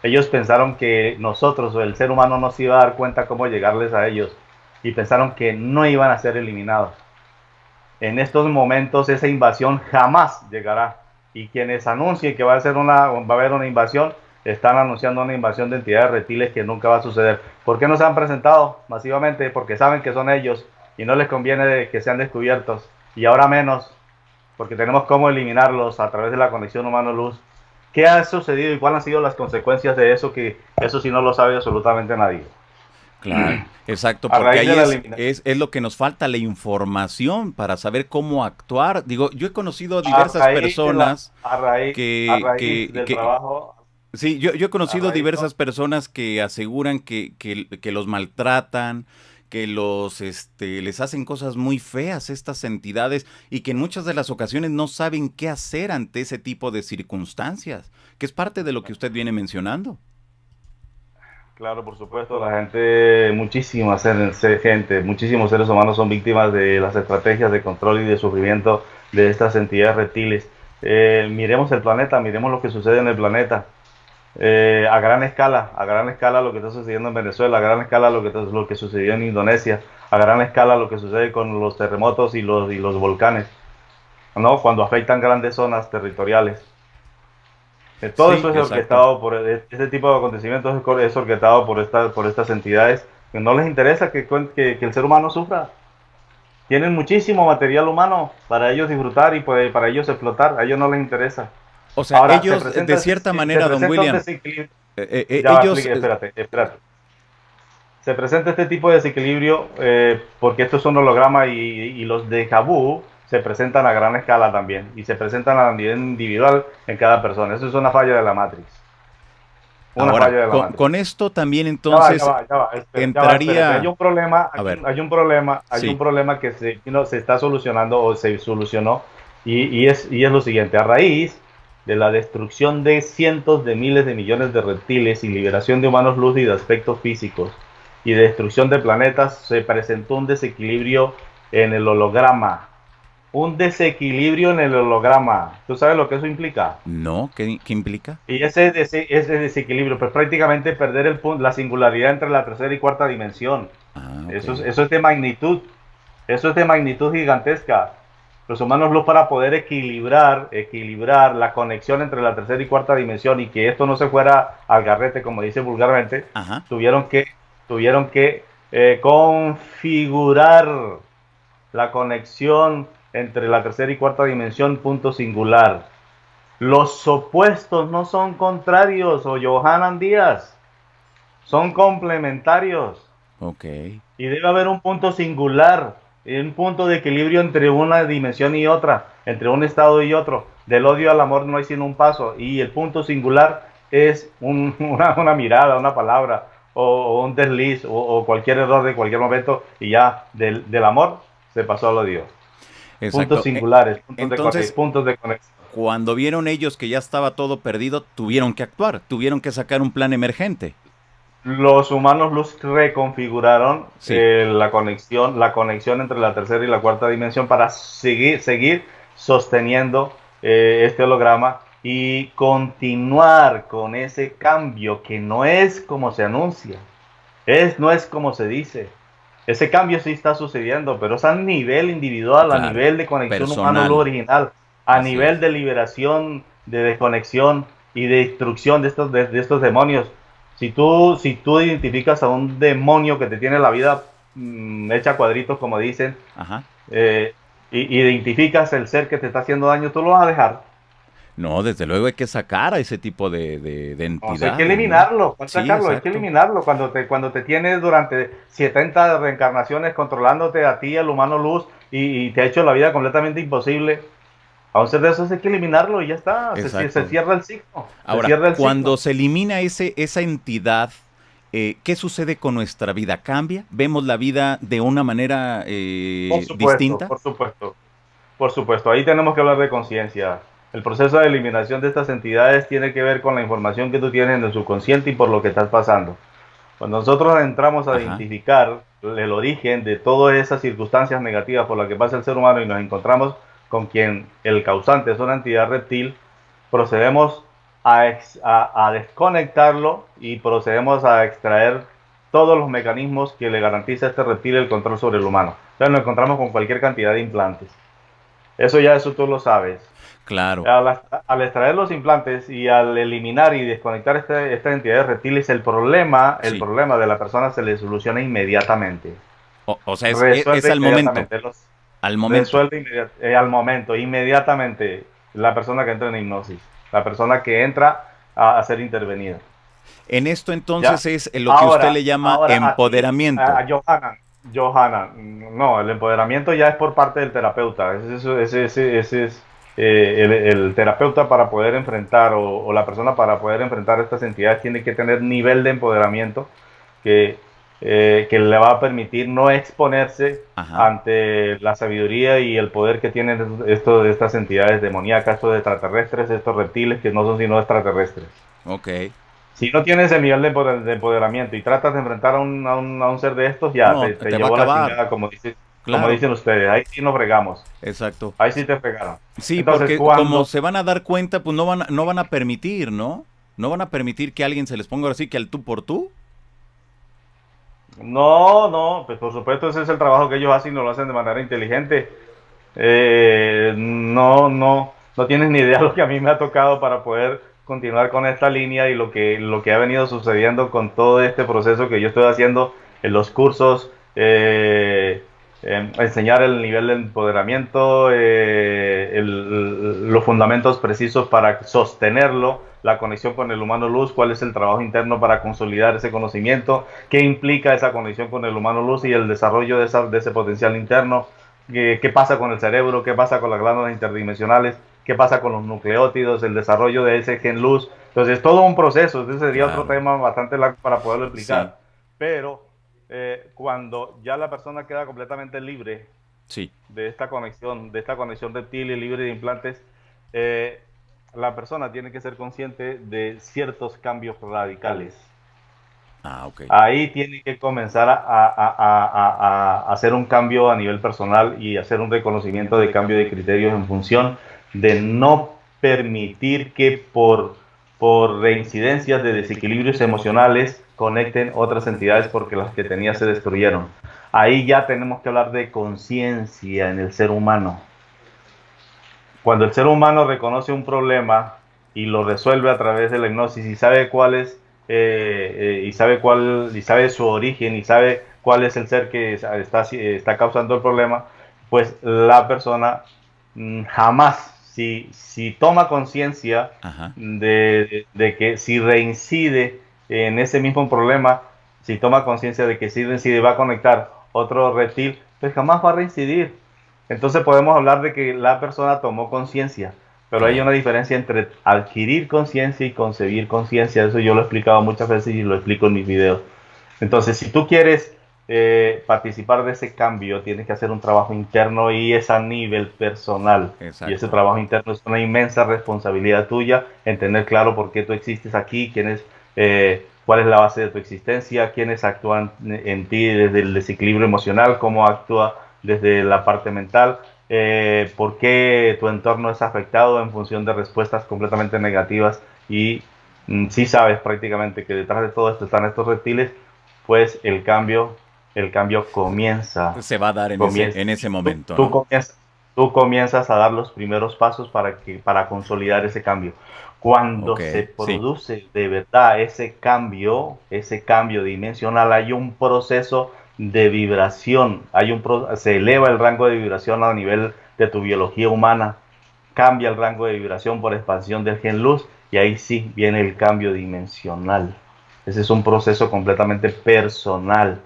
Speaker 1: Ellos pensaron que nosotros o el ser humano no se iba a dar cuenta cómo llegarles a ellos y pensaron que no iban a ser eliminados. En estos momentos esa invasión jamás llegará y quienes anuncien que va a haber una invasión están anunciando una invasión de entidades reptiles que nunca va a suceder. ¿Por qué no se han presentado masivamente? Porque saben que son ellos y no les conviene que sean descubiertos y ahora menos porque tenemos cómo eliminarlos a través de la conexión humano-luz. ¿Qué ha sucedido y cuáles han sido las consecuencias de eso? Que eso sí no lo sabe absolutamente nadie.
Speaker 2: Claro, exacto,
Speaker 1: A
Speaker 2: porque
Speaker 1: raíz de
Speaker 2: ahí
Speaker 1: la eliminación.
Speaker 2: es lo que nos falta, la información para saber cómo actuar. Digo, yo he conocido
Speaker 1: A
Speaker 2: diversas
Speaker 1: raíz, de la,
Speaker 2: personas
Speaker 1: a raíz del
Speaker 2: que
Speaker 1: trabajo,
Speaker 2: sí, yo he
Speaker 1: a
Speaker 2: conocido
Speaker 1: raíz,
Speaker 2: diversas personas que aseguran que los maltratan, que les hacen cosas muy feas estas entidades y que en muchas de las ocasiones no saben qué hacer ante ese tipo de circunstancias, que es parte de lo que usted viene mencionando.
Speaker 1: claro, por supuesto, la gente, gente, muchísimos seres humanos son víctimas de las estrategias de control y de sufrimiento de estas entidades reptiles. Miremos el planeta, miremos lo que sucede en el planeta. A gran escala lo que está sucediendo en Venezuela, a gran escala lo que sucedió en Indonesia, a gran escala lo que sucede con los terremotos y los volcanes, ¿no? Cuando afectan grandes zonas territoriales. Todo
Speaker 2: Sí,
Speaker 1: eso es
Speaker 2: exacto.
Speaker 1: orquestado este tipo de acontecimientos es orquestado por estas entidades que no les interesa que el ser humano sufra. Tienen muchísimo material humano para ellos disfrutar y para ellos explotar, a ellos no les interesa.
Speaker 2: O sea,
Speaker 1: Ahora,
Speaker 2: ellos de cierta
Speaker 1: se
Speaker 2: manera, don
Speaker 1: presenta un
Speaker 2: William,
Speaker 1: desequilibrio. Ya va,
Speaker 2: ellos,
Speaker 1: explique, espérate. Se presenta este tipo de desequilibrio porque esto es un holograma y los déjà vu se presentan a gran escala también y se presentan a nivel individual en cada persona. Eso es una falla de la Matrix. Una
Speaker 2: ahora,
Speaker 1: falla de la Matrix.
Speaker 2: con esto también
Speaker 1: Ya
Speaker 2: entonces
Speaker 1: va, ya va, espérate. Hay
Speaker 2: entraría,
Speaker 1: un problema,
Speaker 2: a ver,
Speaker 1: hay un
Speaker 2: sí,
Speaker 1: problema que se está solucionando o se solucionó y es lo siguiente. A raíz de la destrucción de cientos de miles de millones de reptiles y liberación de humanos luz y de aspectos físicos y destrucción de planetas, se presentó un desequilibrio en el holograma. Un desequilibrio en el holograma. ¿Tú sabes lo que eso implica?
Speaker 2: No, ¿qué implica?
Speaker 1: Y ese desequilibrio, pues prácticamente perder la singularidad entre la tercera y cuarta dimensión.
Speaker 2: Ah, ok.
Speaker 1: Eso es de magnitud. Eso es de magnitud gigantesca. Los humanos luz para poder equilibrar la conexión entre la tercera y cuarta dimensión y que esto no se fuera al garrete, como dice vulgarmente,
Speaker 2: Ajá.
Speaker 1: tuvieron que, tuvieron que configurar la conexión entre la tercera y cuarta dimensión, punto singular. Los opuestos no son contrarios, o Johanan Díaz, son complementarios.
Speaker 2: Ok.
Speaker 1: Y debe haber un punto singular, un punto de equilibrio entre una dimensión y otra, entre un estado y otro. Del odio al amor no hay sino un paso, y el punto singular es una mirada, una palabra, o un desliz, o cualquier error de cualquier momento, y ya del amor se pasó al odio. Puntos
Speaker 2: Exacto.
Speaker 1: singulares,
Speaker 2: Entonces,
Speaker 1: puntos de conexión.
Speaker 2: cuando vieron ellos que ya estaba todo perdido, tuvieron que actuar, tuvieron que sacar un plan emergente.
Speaker 1: Los humanos luz reconfiguraron
Speaker 2: Sí.
Speaker 1: la conexión entre la tercera y la cuarta dimensión para seguir sosteniendo este holograma y continuar con ese cambio que no es como se anuncia, no es como se dice. Ese cambio sí está sucediendo, pero es a nivel individual, a
Speaker 2: Claro.
Speaker 1: nivel de conexión humano-luz
Speaker 2: Personal.
Speaker 1: original, a
Speaker 2: Así
Speaker 1: nivel
Speaker 2: es.
Speaker 1: de liberación, de desconexión y de destrucción de estos demonios. Si tú identificas a un demonio que te tiene la vida hecha cuadritos, como dicen,
Speaker 2: Ajá.
Speaker 1: eh, y identificas el ser que te está haciendo daño, tú lo vas a dejar.
Speaker 2: No, desde luego hay que sacar a ese tipo de
Speaker 1: O sea, hay que
Speaker 2: entidades, ¿no?
Speaker 1: eliminarlo, ¿cuál
Speaker 2: Sí,
Speaker 1: sacarlo? Hay que
Speaker 2: exacto.
Speaker 1: eliminarlo. Cuando te tiene durante 70 reencarnaciones controlándote a ti, al humano luz, y te ha hecho la vida completamente imposible, a un ser de esos hay que eliminarlo y ya está. Se
Speaker 2: Exacto.
Speaker 1: cierra el ciclo. Se
Speaker 2: Ahora,
Speaker 1: cierra el
Speaker 2: cuando
Speaker 1: ciclo.
Speaker 2: se elimina esa entidad, ¿qué sucede con nuestra vida? ¿Cambia? ¿Vemos la vida de una manera
Speaker 1: Por supuesto,
Speaker 2: distinta?
Speaker 1: por supuesto. Por supuesto, ahí tenemos que hablar de conciencia. El proceso de eliminación de estas entidades tiene que ver con la información que tú tienes en el subconsciente y por lo que estás pasando. Cuando nosotros entramos a
Speaker 2: Ajá.
Speaker 1: identificar el origen de todas esas circunstancias negativas por las que pasa el ser humano y nos encontramos con quien el causante es una entidad reptil, procedemos a desconectarlo y procedemos a extraer todos los mecanismos que le garantiza a este reptil el control sobre el humano. Entonces nos encontramos con cualquier cantidad de implantes. Eso tú lo sabes.
Speaker 2: Claro.
Speaker 1: Al extraer los implantes y al eliminar y desconectar estas entidades reptiles, el
Speaker 2: Sí.
Speaker 1: problema de la persona se le soluciona inmediatamente.
Speaker 2: O sea, es
Speaker 1: Resuelve
Speaker 2: al momento.
Speaker 1: inmediatamente.
Speaker 2: Al momento.
Speaker 1: Resuelve al momento, inmediatamente, la persona que entra en hipnosis, la persona que entra a ser intervenida.
Speaker 2: En esto
Speaker 1: ¿Ya?
Speaker 2: entonces es lo que usted le llama
Speaker 1: Ahora a ti,
Speaker 2: empoderamiento.
Speaker 1: a Johanna, no, el empoderamiento ya es por parte del terapeuta. Ese es el terapeuta para poder enfrentar o la persona para poder enfrentar estas entidades tiene que tener nivel de empoderamiento que, que le va a permitir no exponerse
Speaker 2: Ajá.
Speaker 1: ante la sabiduría y el poder que tienen estas entidades demoníacas, estos extraterrestres, estos reptiles que no son sino extraterrestres.
Speaker 2: Ok.
Speaker 1: Si no tienes el nivel de empoderamiento y tratas de enfrentar a un ser de estos, ya
Speaker 2: No,
Speaker 1: te
Speaker 2: te va a
Speaker 1: llevó la
Speaker 2: acabar.
Speaker 1: chingada, como
Speaker 2: Claro.
Speaker 1: dicen ustedes. Ahí sí nos fregamos.
Speaker 2: Exacto.
Speaker 1: Ahí sí te fregaron.
Speaker 2: Sí,
Speaker 1: Entonces,
Speaker 2: porque como
Speaker 1: cuando...
Speaker 2: se van a dar cuenta, pues no van a permitir, ¿no? No van a permitir que alguien se les ponga así que al tú por tú.
Speaker 1: No, no, pues por supuesto ese es el trabajo que ellos hacen y lo hacen de manera inteligente. No tienes ni idea lo que a mí me ha tocado para poder continuar con esta línea y lo que ha venido sucediendo con todo este proceso que yo estoy haciendo en los cursos, enseñar el nivel de empoderamiento, los fundamentos precisos para sostenerlo, la conexión con el humano luz, cuál es el trabajo interno para consolidar ese conocimiento, qué implica esa conexión con el humano luz y el desarrollo de ese potencial interno, qué pasa con el cerebro, qué pasa con las glándulas interdimensionales, qué pasa con los nucleótidos, el desarrollo de ese gen luz. Entonces, todo un proceso, ese sería otro
Speaker 2: Claro.
Speaker 1: tema bastante largo para poderlo
Speaker 2: Sí,
Speaker 1: explicar. Pero cuando ya la persona queda completamente libre
Speaker 2: sí.
Speaker 1: de esta conexión reptil y libre de implantes, eh, la persona tiene que ser consciente de ciertos cambios radicales.
Speaker 2: Ah, ok.
Speaker 1: Ahí tiene que comenzar a hacer un cambio a nivel personal y hacer un reconocimiento de cambio de criterios en función de no permitir que por reincidencias de desequilibrios emocionales conecten otras entidades porque las que tenía se destruyeron. Ahí ya tenemos que hablar de conciencia en el ser humano. Cuando el ser humano reconoce un problema y lo resuelve a través de la hipnosis y sabe cuál es y sabe su origen y sabe cuál es el ser que está causando el problema, pues la persona jamás, si toma conciencia
Speaker 2: Ajá.
Speaker 1: de que si reincide en ese mismo problema, si toma conciencia de que si reincide va a conectar otro reptil, pues jamás va a reincidir. Entonces podemos hablar de que la persona tomó conciencia, pero hay
Speaker 2: Claro.
Speaker 1: una diferencia entre adquirir conciencia y concebir conciencia. Eso yo lo he explicado muchas veces y lo explico en mis videos. Entonces, si tú quieres participar de ese cambio, tienes que hacer un trabajo interno y es a nivel personal. Y ese
Speaker 2: Exacto.
Speaker 1: trabajo interno es una inmensa responsabilidad tuya en tener claro por qué tú existes aquí, cuál es la base de tu existencia, quiénes actúan en ti desde el desequilibrio emocional, cómo actúa desde la parte mental, por qué tu entorno es afectado en función de respuestas completamente negativas y si sabes prácticamente que detrás de todo esto están estos reptiles, pues el cambio comienza,
Speaker 2: Se va a dar
Speaker 1: comienza.
Speaker 2: en ese
Speaker 1: Tú,
Speaker 2: momento,
Speaker 1: tú
Speaker 2: ¿no?
Speaker 1: comienzas, tú comienzas a dar los primeros pasos para consolidar ese cambio. Cuando
Speaker 2: Ok,
Speaker 1: se
Speaker 2: sí.
Speaker 1: produce de verdad ese cambio dimensional, hay un proceso de vibración, se eleva el rango de vibración a nivel de tu biología humana, cambia el rango de vibración por expansión del gen luz y ahí sí viene el cambio dimensional. Ese es un proceso completamente personal.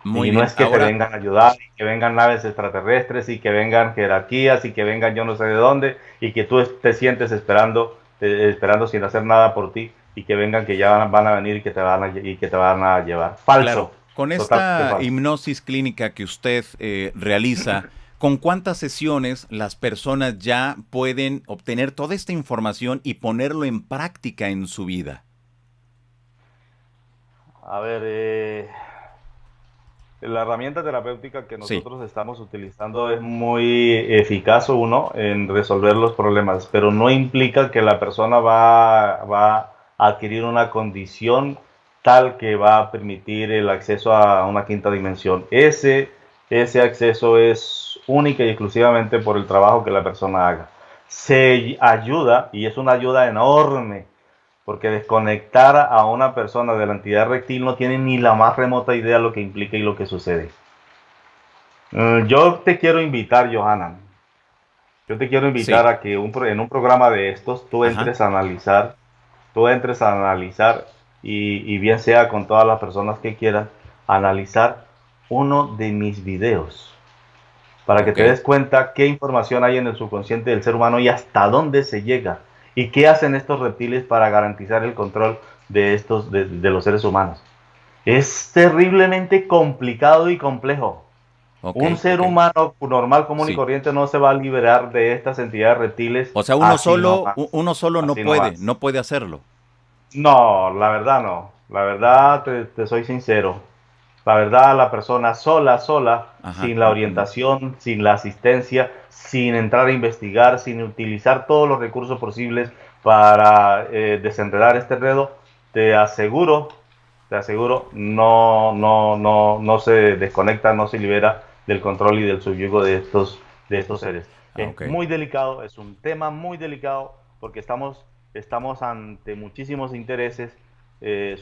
Speaker 2: Muy
Speaker 1: Y no
Speaker 2: bien.
Speaker 1: es que te
Speaker 2: Ahora,
Speaker 1: vengan a ayudar, y que vengan naves extraterrestres, y que vengan jerarquías, y que vengan yo no sé de dónde, y que tú te sientes esperando sin hacer nada por ti, y que vengan que ya van a venir y que te van a llevar.
Speaker 2: claro,
Speaker 1: Falso,
Speaker 2: con
Speaker 1: totalmente
Speaker 2: esta
Speaker 1: falso.
Speaker 2: hipnosis clínica que usted realiza, ¿con cuántas sesiones las personas ya pueden obtener toda esta información y ponerlo en práctica en su vida?
Speaker 1: A ver, la herramienta terapéutica que
Speaker 2: Sí,
Speaker 1: nosotros estamos utilizando es muy eficaz, uno, en resolver los problemas, pero no implica que la persona va a adquirir una condición tal que va a permitir el acceso a una quinta dimensión. Ese acceso es única y exclusivamente por el trabajo que la persona haga. Se ayuda, y es una ayuda enorme, porque desconectar a una persona de la entidad reptil no tiene ni la más remota idea de lo que implica y lo que sucede. Yo te quiero invitar, Johanna. Yo te quiero invitar
Speaker 2: sí,
Speaker 1: a que en un programa de estos
Speaker 2: ajá,
Speaker 1: tú entres a analizar y bien sea con todas las personas que quieras, analizar uno de mis videos para que
Speaker 2: ok.
Speaker 1: te des cuenta qué información hay en el subconsciente del ser humano y hasta dónde se llega y qué hacen estos reptiles para garantizar el control de los seres humanos. Es terriblemente complicado y complejo.
Speaker 2: Ok,
Speaker 1: Un ser
Speaker 2: ok.
Speaker 1: humano normal, común y
Speaker 2: Sí.
Speaker 1: corriente no se va a liberar de estas entidades reptiles
Speaker 2: O sea,
Speaker 1: así nomás,
Speaker 2: uno solo
Speaker 1: así nomás.
Speaker 2: no puede hacerlo.
Speaker 1: No, la verdad no. La verdad, te soy sincero. La verdad, la persona sola,
Speaker 2: Ajá.
Speaker 1: sin la orientación, sin la asistencia, sin entrar a investigar, sin utilizar todos los recursos posibles para desenredar este enredo, te aseguro, no se desconecta, no se libera del control y del subyugo de estos seres.
Speaker 2: Ah,
Speaker 1: Es
Speaker 2: ok.
Speaker 1: muy delicado, es un tema muy delicado porque estamos ante muchísimos intereses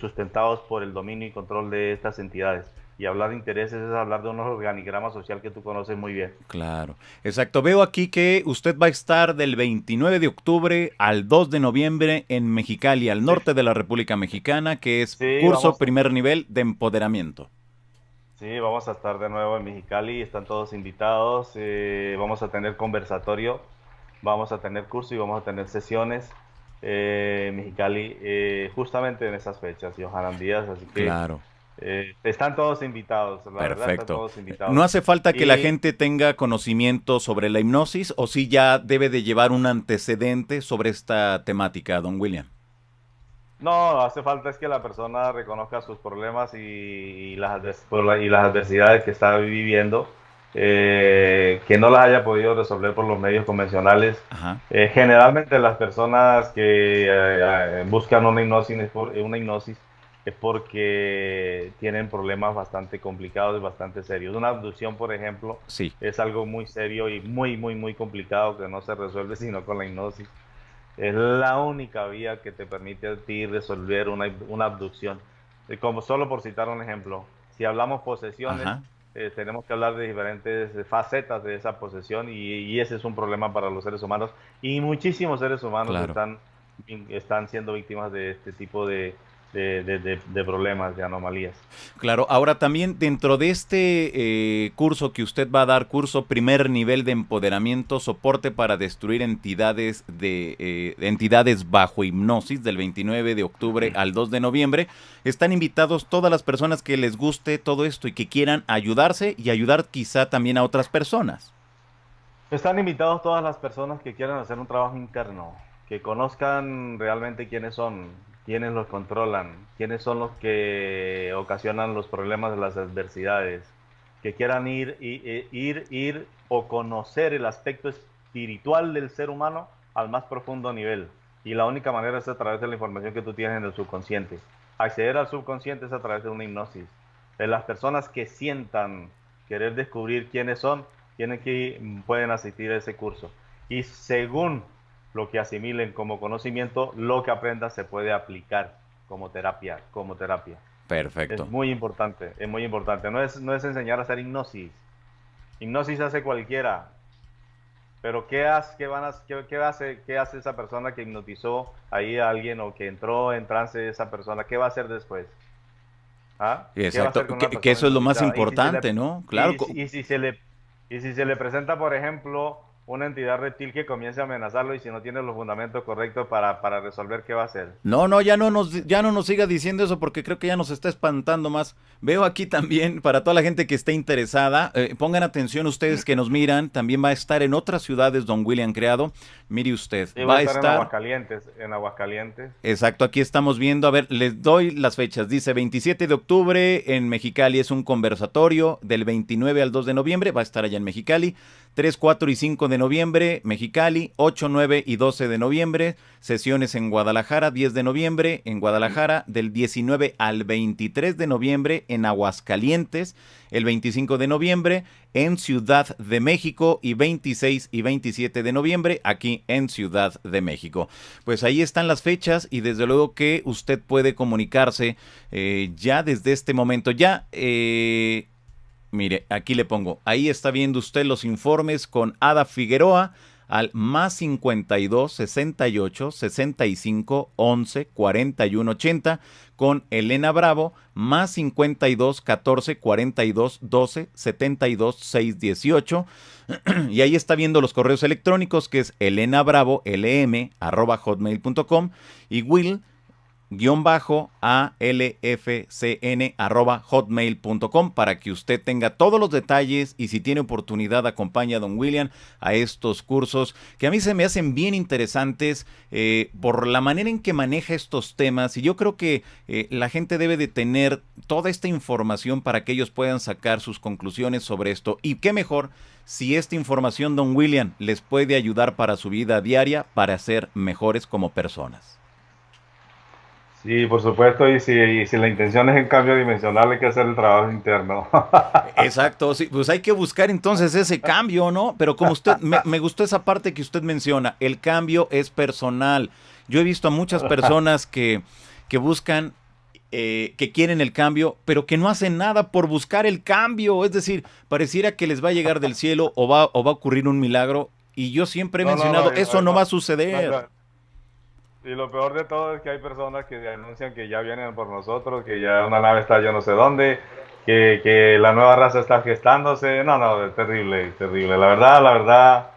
Speaker 1: sustentados por el dominio y control de estas entidades. Y hablar de intereses es hablar de un organigrama social que tú conoces muy bien.
Speaker 2: Claro. Exacto. Veo aquí que usted va a estar del 29 de octubre al 2 de noviembre en Mexicali, al
Speaker 1: Sí,
Speaker 2: norte de la República Mexicana, que es
Speaker 1: sí,
Speaker 2: curso primer nivel de empoderamiento.
Speaker 1: vamos a estar de nuevo en Mexicali, están todos invitados, vamos a tener conversatorio, vamos a tener curso y vamos a tener sesiones en Mexicali justamente en esas fechas, Johanan Díaz, así que
Speaker 2: Claro.
Speaker 1: están todos invitados, la verdad están
Speaker 2: Perfecto.
Speaker 1: todos
Speaker 2: ¿No
Speaker 1: invitados.
Speaker 2: hace falta que la
Speaker 1: Y
Speaker 2: gente tenga conocimiento sobre la hipnosis o si ya debe de llevar un antecedente sobre esta temática, don William?
Speaker 1: No, hace falta es que la persona reconozca sus problemas y las adversidades que está viviendo, que no las haya podido resolver por los medios convencionales.
Speaker 2: Ajá.
Speaker 1: Generalmente las personas que buscan una hipnosis es porque tienen problemas bastante complicados y bastante serios. Una abducción, por ejemplo,
Speaker 2: Sí.
Speaker 1: es algo muy serio y muy complicado que no se resuelve sino con la hipnosis. Es la única vía que te permite a ti resolver una abducción. Como solo por citar un ejemplo, si hablamos posesiones,
Speaker 2: Ajá.
Speaker 1: tenemos que hablar de diferentes facetas de esa posesión y ese es un problema para los seres humanos. Y muchísimos seres humanos
Speaker 2: Claro.
Speaker 1: están siendo víctimas de este tipo de problemas, de anomalías.
Speaker 2: Claro, ahora también dentro de este curso que usted va a dar, curso primer nivel de empoderamiento, soporte para destruir de entidades bajo hipnosis del 29 de octubre al 2 de noviembre, están invitados todas las personas que les guste todo esto y que quieran ayudarse y ayudar quizá también a otras personas.
Speaker 1: Están invitados todas las personas que quieran hacer un trabajo interno, que conozcan realmente quiénes son, quiénes los controlan, quiénes son los que ocasionan los problemas de las adversidades, que quieran ir o conocer el aspecto espiritual del ser humano al más profundo nivel. Y la única manera es a través de la información que tú tienes en el subconsciente. Acceder al subconsciente es a través de una hipnosis. De las personas que sientan querer descubrir quiénes son, pueden asistir a ese curso. Y según lo que asimilen como conocimiento, lo que aprendan se puede aplicar como terapia. Es
Speaker 2: Perfecto.
Speaker 1: muy importante, es muy importante. No es enseñar a hacer hipnosis. Hipnosis hace cualquiera. Pero ¿qué hace esa persona que hipnotizó ahí a alguien o que entró en trance esa persona? ¿Qué va a hacer después? ¿Ah? ¿Qué va a
Speaker 2: Exacto,
Speaker 1: hacer con una
Speaker 2: que
Speaker 1: persona
Speaker 2: eso es lo más
Speaker 1: hipnotizada?
Speaker 2: importante, ¿no? Claro.
Speaker 1: Y, si- y si se le, y si se le presenta, por ejemplo, una entidad reptil que comience a amenazarlo y si no tiene los fundamentos correctos para resolver, ¿qué va a hacer?
Speaker 2: No, no, ya no nos siga diciendo eso porque creo que ya nos está espantando más. Veo aquí también, para toda la gente que esté interesada, pongan atención ustedes que nos miran, también va a estar en otras ciudades Don William Creado. Mire usted,
Speaker 1: Y va
Speaker 2: va
Speaker 1: a
Speaker 2: a
Speaker 1: estar
Speaker 2: estar.
Speaker 1: En Aguascalientes.
Speaker 2: Exacto, aquí estamos viendo, a ver, les doy las fechas. Dice 27 de octubre en Mexicali es un conversatorio, del 29 al 2 de noviembre, va a estar allá en Mexicali. 3, 4 y 5 de noviembre, Mexicali. 8, 9 y 12 de noviembre, sesiones en Guadalajara. 10 de noviembre en Guadalajara. Del 19 al 23 de noviembre en Aguascalientes. El 25 de noviembre en Ciudad de México y 26 y 27 de noviembre aquí en Ciudad de México. Pues ahí están las fechas y desde luego que usted puede comunicarse ya desde este momento. Mire, aquí le pongo, ahí está viendo usted los informes con Ada Figueroa al más 52 68 65 11 41 80, con Elena Bravo más 52 14 42 12 72 6 18. Y ahí está viendo los correos electrónicos, que es elenabravo.lm@hotmail.com y Will-alfcn@hotmail.com, para que usted tenga todos los detalles y si tiene oportunidad acompañe a Don William a estos cursos que a mí se me hacen bien interesantes por la manera en que maneja estos temas, y yo creo que la gente debe de tener toda esta información para que ellos puedan sacar sus conclusiones sobre esto. Y qué mejor si esta información, Don William, les puede ayudar para su vida diaria, para ser mejores como personas.
Speaker 1: Sí, por supuesto, y si la intención es en cambio dimensional, hay que hacer el trabajo interno.
Speaker 2: Exacto, sí, pues hay que buscar entonces ese cambio, ¿no? Pero como usted, me gustó esa parte que usted menciona, el cambio es personal. Yo he visto a muchas personas que buscan, que quieren el cambio, pero que no hacen nada por buscar el cambio. Es decir, pareciera que les va a llegar del cielo o va a ocurrir un milagro. Y yo siempre he
Speaker 1: No, no, no,
Speaker 2: mencionado, eso no va a
Speaker 1: no,
Speaker 2: suceder.
Speaker 1: no. Y lo peor de todo es que hay personas que denuncian que ya vienen por nosotros, que ya una nave está yo no sé dónde, que la nueva raza está gestándose. No, no, es terrible, terrible. La verdad,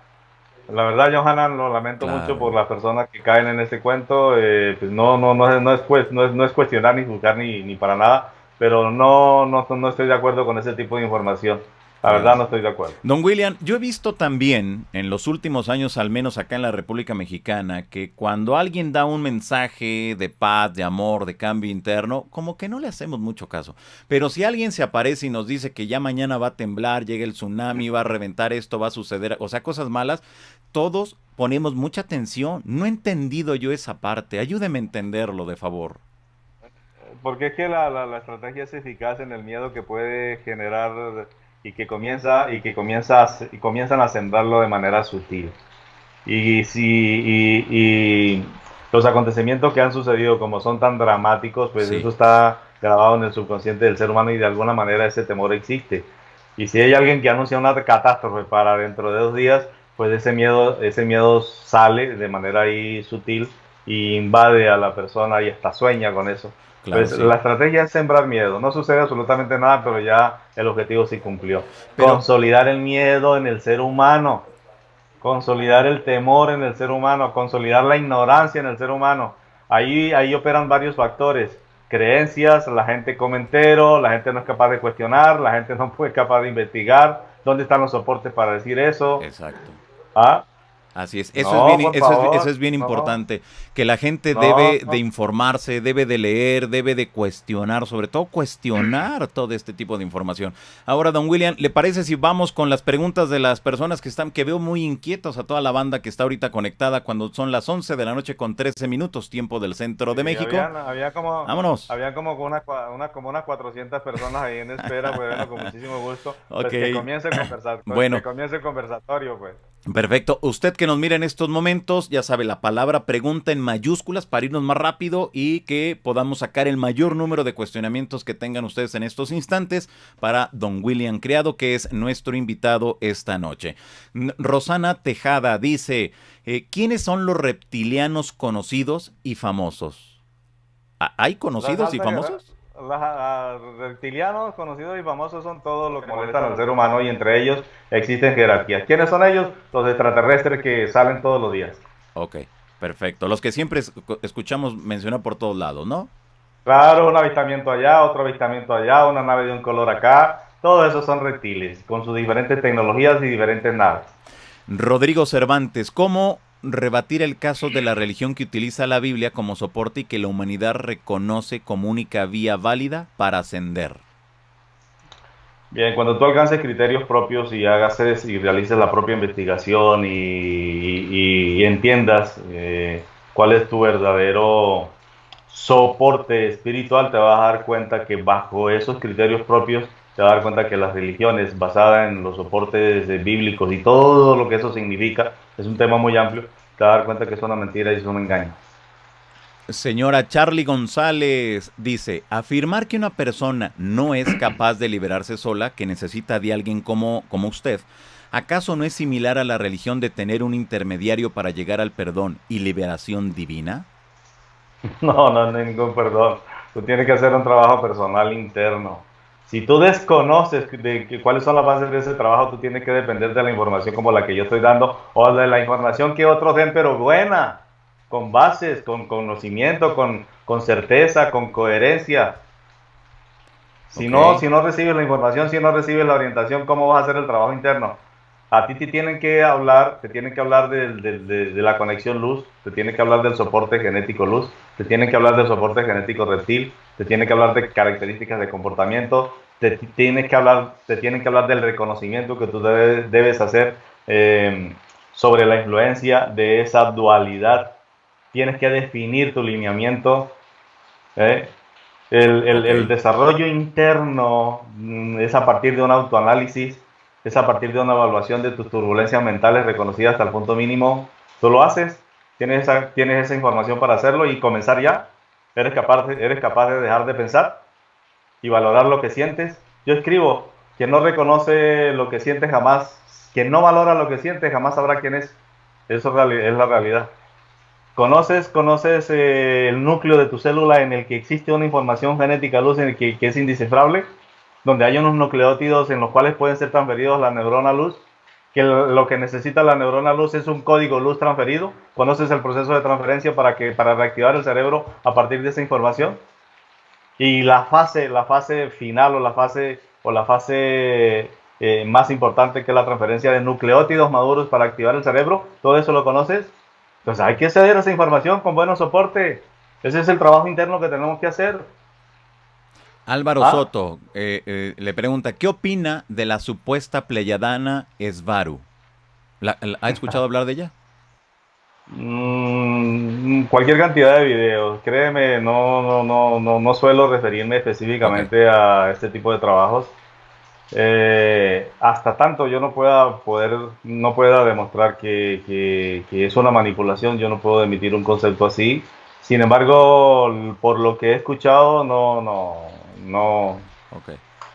Speaker 1: Johanan, lo lamento mucho
Speaker 2: Claro.
Speaker 1: por las personas que caen en este cuento. Pues no es cuestionar ni juzgar ni para nada, pero no estoy de acuerdo con ese tipo de información. La verdad no estoy de acuerdo.
Speaker 2: Don William, yo he visto también en los últimos años, al menos acá en la República Mexicana, que cuando alguien da un mensaje de paz, de amor, de cambio interno, como que no le hacemos mucho caso. Pero si alguien se aparece y nos dice que ya mañana va a temblar, llega el tsunami, va a reventar esto, va a suceder, o sea, cosas malas, todos ponemos mucha atención. No he entendido yo esa parte. Ayúdeme a entenderlo, de favor.
Speaker 1: Porque es que la estrategia es eficaz en el miedo que puede generar y comienzan a sembrarlo de manera sutil. Y los acontecimientos que han sucedido como son tan dramáticos, pues eso
Speaker 2: Sí,
Speaker 1: está grabado en el subconsciente del ser humano y de alguna manera ese temor existe. Y si hay alguien que anuncia una catástrofe para dentro de 2 días, pues ese miedo sale de manera ahí sutil y invade a la persona y hasta sueña con eso.
Speaker 2: claro,
Speaker 1: Pues
Speaker 2: sí.
Speaker 1: la estrategia es sembrar miedo. No sucede absolutamente nada, pero ya el objetivo sí cumplió.
Speaker 2: Pero,
Speaker 1: Consolidar el miedo en el ser humano, consolidar el temor en el ser humano, consolidar la ignorancia en el ser humano. Ahí operan varios factores. Creencias, la gente come entero, la gente no es capaz de cuestionar, la gente no es capaz de investigar. ¿Dónde están los soportes para decir eso?
Speaker 2: exacto.
Speaker 1: ¿Ah?
Speaker 2: Así es,
Speaker 1: No, por
Speaker 2: eso
Speaker 1: favor,
Speaker 2: es bien
Speaker 1: no,
Speaker 2: importante, que la gente
Speaker 1: no,
Speaker 2: debe de
Speaker 1: no.
Speaker 2: informarse, debe de leer, debe de cuestionar, sobre todo cuestionar todo este tipo de información. Ahora, don William, ¿le parece si vamos con las preguntas de las personas que están, que veo muy inquietos a toda la banda que está ahorita conectada cuando son las 11 de la noche con 13 minutos, tiempo del centro de
Speaker 1: Sí,
Speaker 2: México? Vámonos.
Speaker 1: como como unas 400 personas ahí en espera, pues bueno, con muchísimo gusto.
Speaker 2: Ok,
Speaker 1: Pues que comience
Speaker 2: bueno,
Speaker 1: que comience el conversatorio, pues.
Speaker 2: perfecto. Usted que nos mira en estos momentos, ya sabe la palabra pregunta en mayúsculas para irnos más rápido y que podamos sacar el mayor número de cuestionamientos que tengan ustedes en estos instantes para don William Criado, que es nuestro invitado esta noche. Rosana Tejada dice, ¿quiénes son los reptilianos conocidos y famosos? ¿Hay
Speaker 1: Las
Speaker 2: conocidos y
Speaker 1: altas,
Speaker 2: famosos?
Speaker 1: reptilianos, conocidos y famosos son todos los que molestan al ser humano y entre ellos existen jerarquías. ¿Quiénes son ellos? Los extraterrestres que salen todos los días.
Speaker 2: Ok, perfecto. Los que siempre escuchamos mencionar por todos lados, ¿no?
Speaker 1: Claro, un avistamiento allá, otro avistamiento allá, una nave de un color acá. Todos esos son reptiles, con sus diferentes tecnologías y diferentes naves.
Speaker 2: Rodrigo Cervantes, ¿cómo rebatir el caso de la religión que utiliza la Biblia como soporte y que la humanidad reconoce como única vía válida para ascender?
Speaker 1: Bien, cuando tú alcances criterios propios y y realices la propia investigación y entiendas cuál es tu verdadero soporte espiritual, te vas a dar cuenta que bajo esos criterios propios, te vas a dar cuenta que las religiones basadas en los soportes bíblicos y todo lo que eso significa, es un tema muy amplio, te vas a dar cuenta que es una mentira y es un engaño.
Speaker 2: Señora Charlie González dice, afirmar que una persona no es capaz de liberarse sola, que necesita de alguien como usted, ¿acaso no es similar a la religión de tener un intermediario para llegar al perdón y liberación divina?
Speaker 1: No, no, ningún perdón. Tú tienes que hacer un trabajo personal interno. Si tú desconoces cuáles son las bases de ese trabajo, tú tienes que depender de la información como la que yo estoy dando o de la información que otros den, pero buena, con bases, con conocimiento, con certeza, con coherencia.
Speaker 2: Ok,
Speaker 1: Si no recibes la información, si no recibes la orientación, ¿cómo vas a hacer el trabajo interno? A ti te tienen que hablar de la conexión luz, te tienen que hablar del soporte genético luz, te tienen que hablar del soporte genético reptil, te tienen que hablar de características de comportamiento, te tienen que hablar del reconocimiento que tú debes hacer sobre la influencia de esa dualidad. Tienes que definir tu lineamiento. ¿eh?
Speaker 2: ok.
Speaker 1: El desarrollo interno es a partir de un autoanálisis, es a partir de una evaluación de tus turbulencias mentales reconocidas hasta el punto mínimo. Tú lo haces, tienes esa información para hacerlo y comenzar ya. Eres capaz de dejar de pensar y valorar lo que sientes. Yo escribo, quien no reconoce lo que siente jamás, quien no valora lo que siente jamás sabrá quién es. Eso es la realidad. ¿Conoces el núcleo de tu célula en el que existe una información genética luz en el que es indescifrable? Donde hay unos nucleótidos en los cuales pueden ser transferidos la neurona luz, que lo que necesita la neurona luz es un código luz transferido. ¿Conoces el proceso de transferencia para reactivar el cerebro a partir de esa información? Y la fase final o la fase más importante que la transferencia de nucleótidos maduros para activar el cerebro. ¿Todo eso lo conoces? Entonces hay que ceder esa información con buen soporte. Ese es el trabajo interno que tenemos que hacer.
Speaker 2: Álvaro
Speaker 1: ¿Ah?
Speaker 2: Soto le pregunta, ¿qué opina de la supuesta pleyadana Esvaru? ¿Ha escuchado hablar de ella?
Speaker 1: Cualquier cantidad de videos. Créeme, no suelo referirme
Speaker 2: Ok,
Speaker 1: específicamente a este tipo de trabajos. Hasta tanto yo no pueda demostrar que es una manipulación, yo no puedo emitir un concepto así. Sin embargo, por lo que he escuchado, no,
Speaker 2: ok,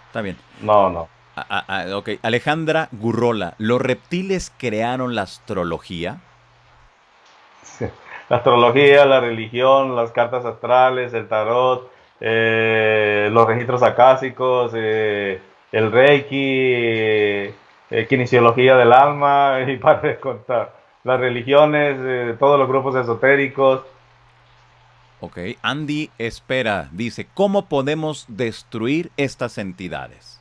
Speaker 2: está bien.
Speaker 1: no.
Speaker 2: Ok, Alejandra Gurrola, ¿los reptiles crearon la astrología?
Speaker 1: La astrología, la religión, las cartas astrales, el tarot, los registros acásicos, el reiki, kinesiología del alma, y para de contar. Las religiones, todos los grupos esotéricos.
Speaker 2: Ok, Andy Espera dice, ¿cómo podemos destruir estas entidades?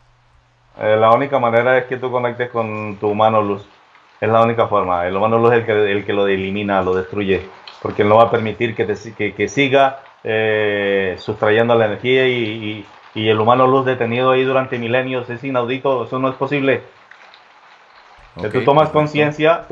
Speaker 1: La única manera es que tú conectes con tu humano luz. Es la única forma. El humano luz es el que lo elimina, lo destruye. Porque él no va a permitir que siga sustrayendo la energía y el humano luz detenido ahí durante milenios es inaudito. Eso no es posible.
Speaker 2: Ok, perfecto.
Speaker 1: Tú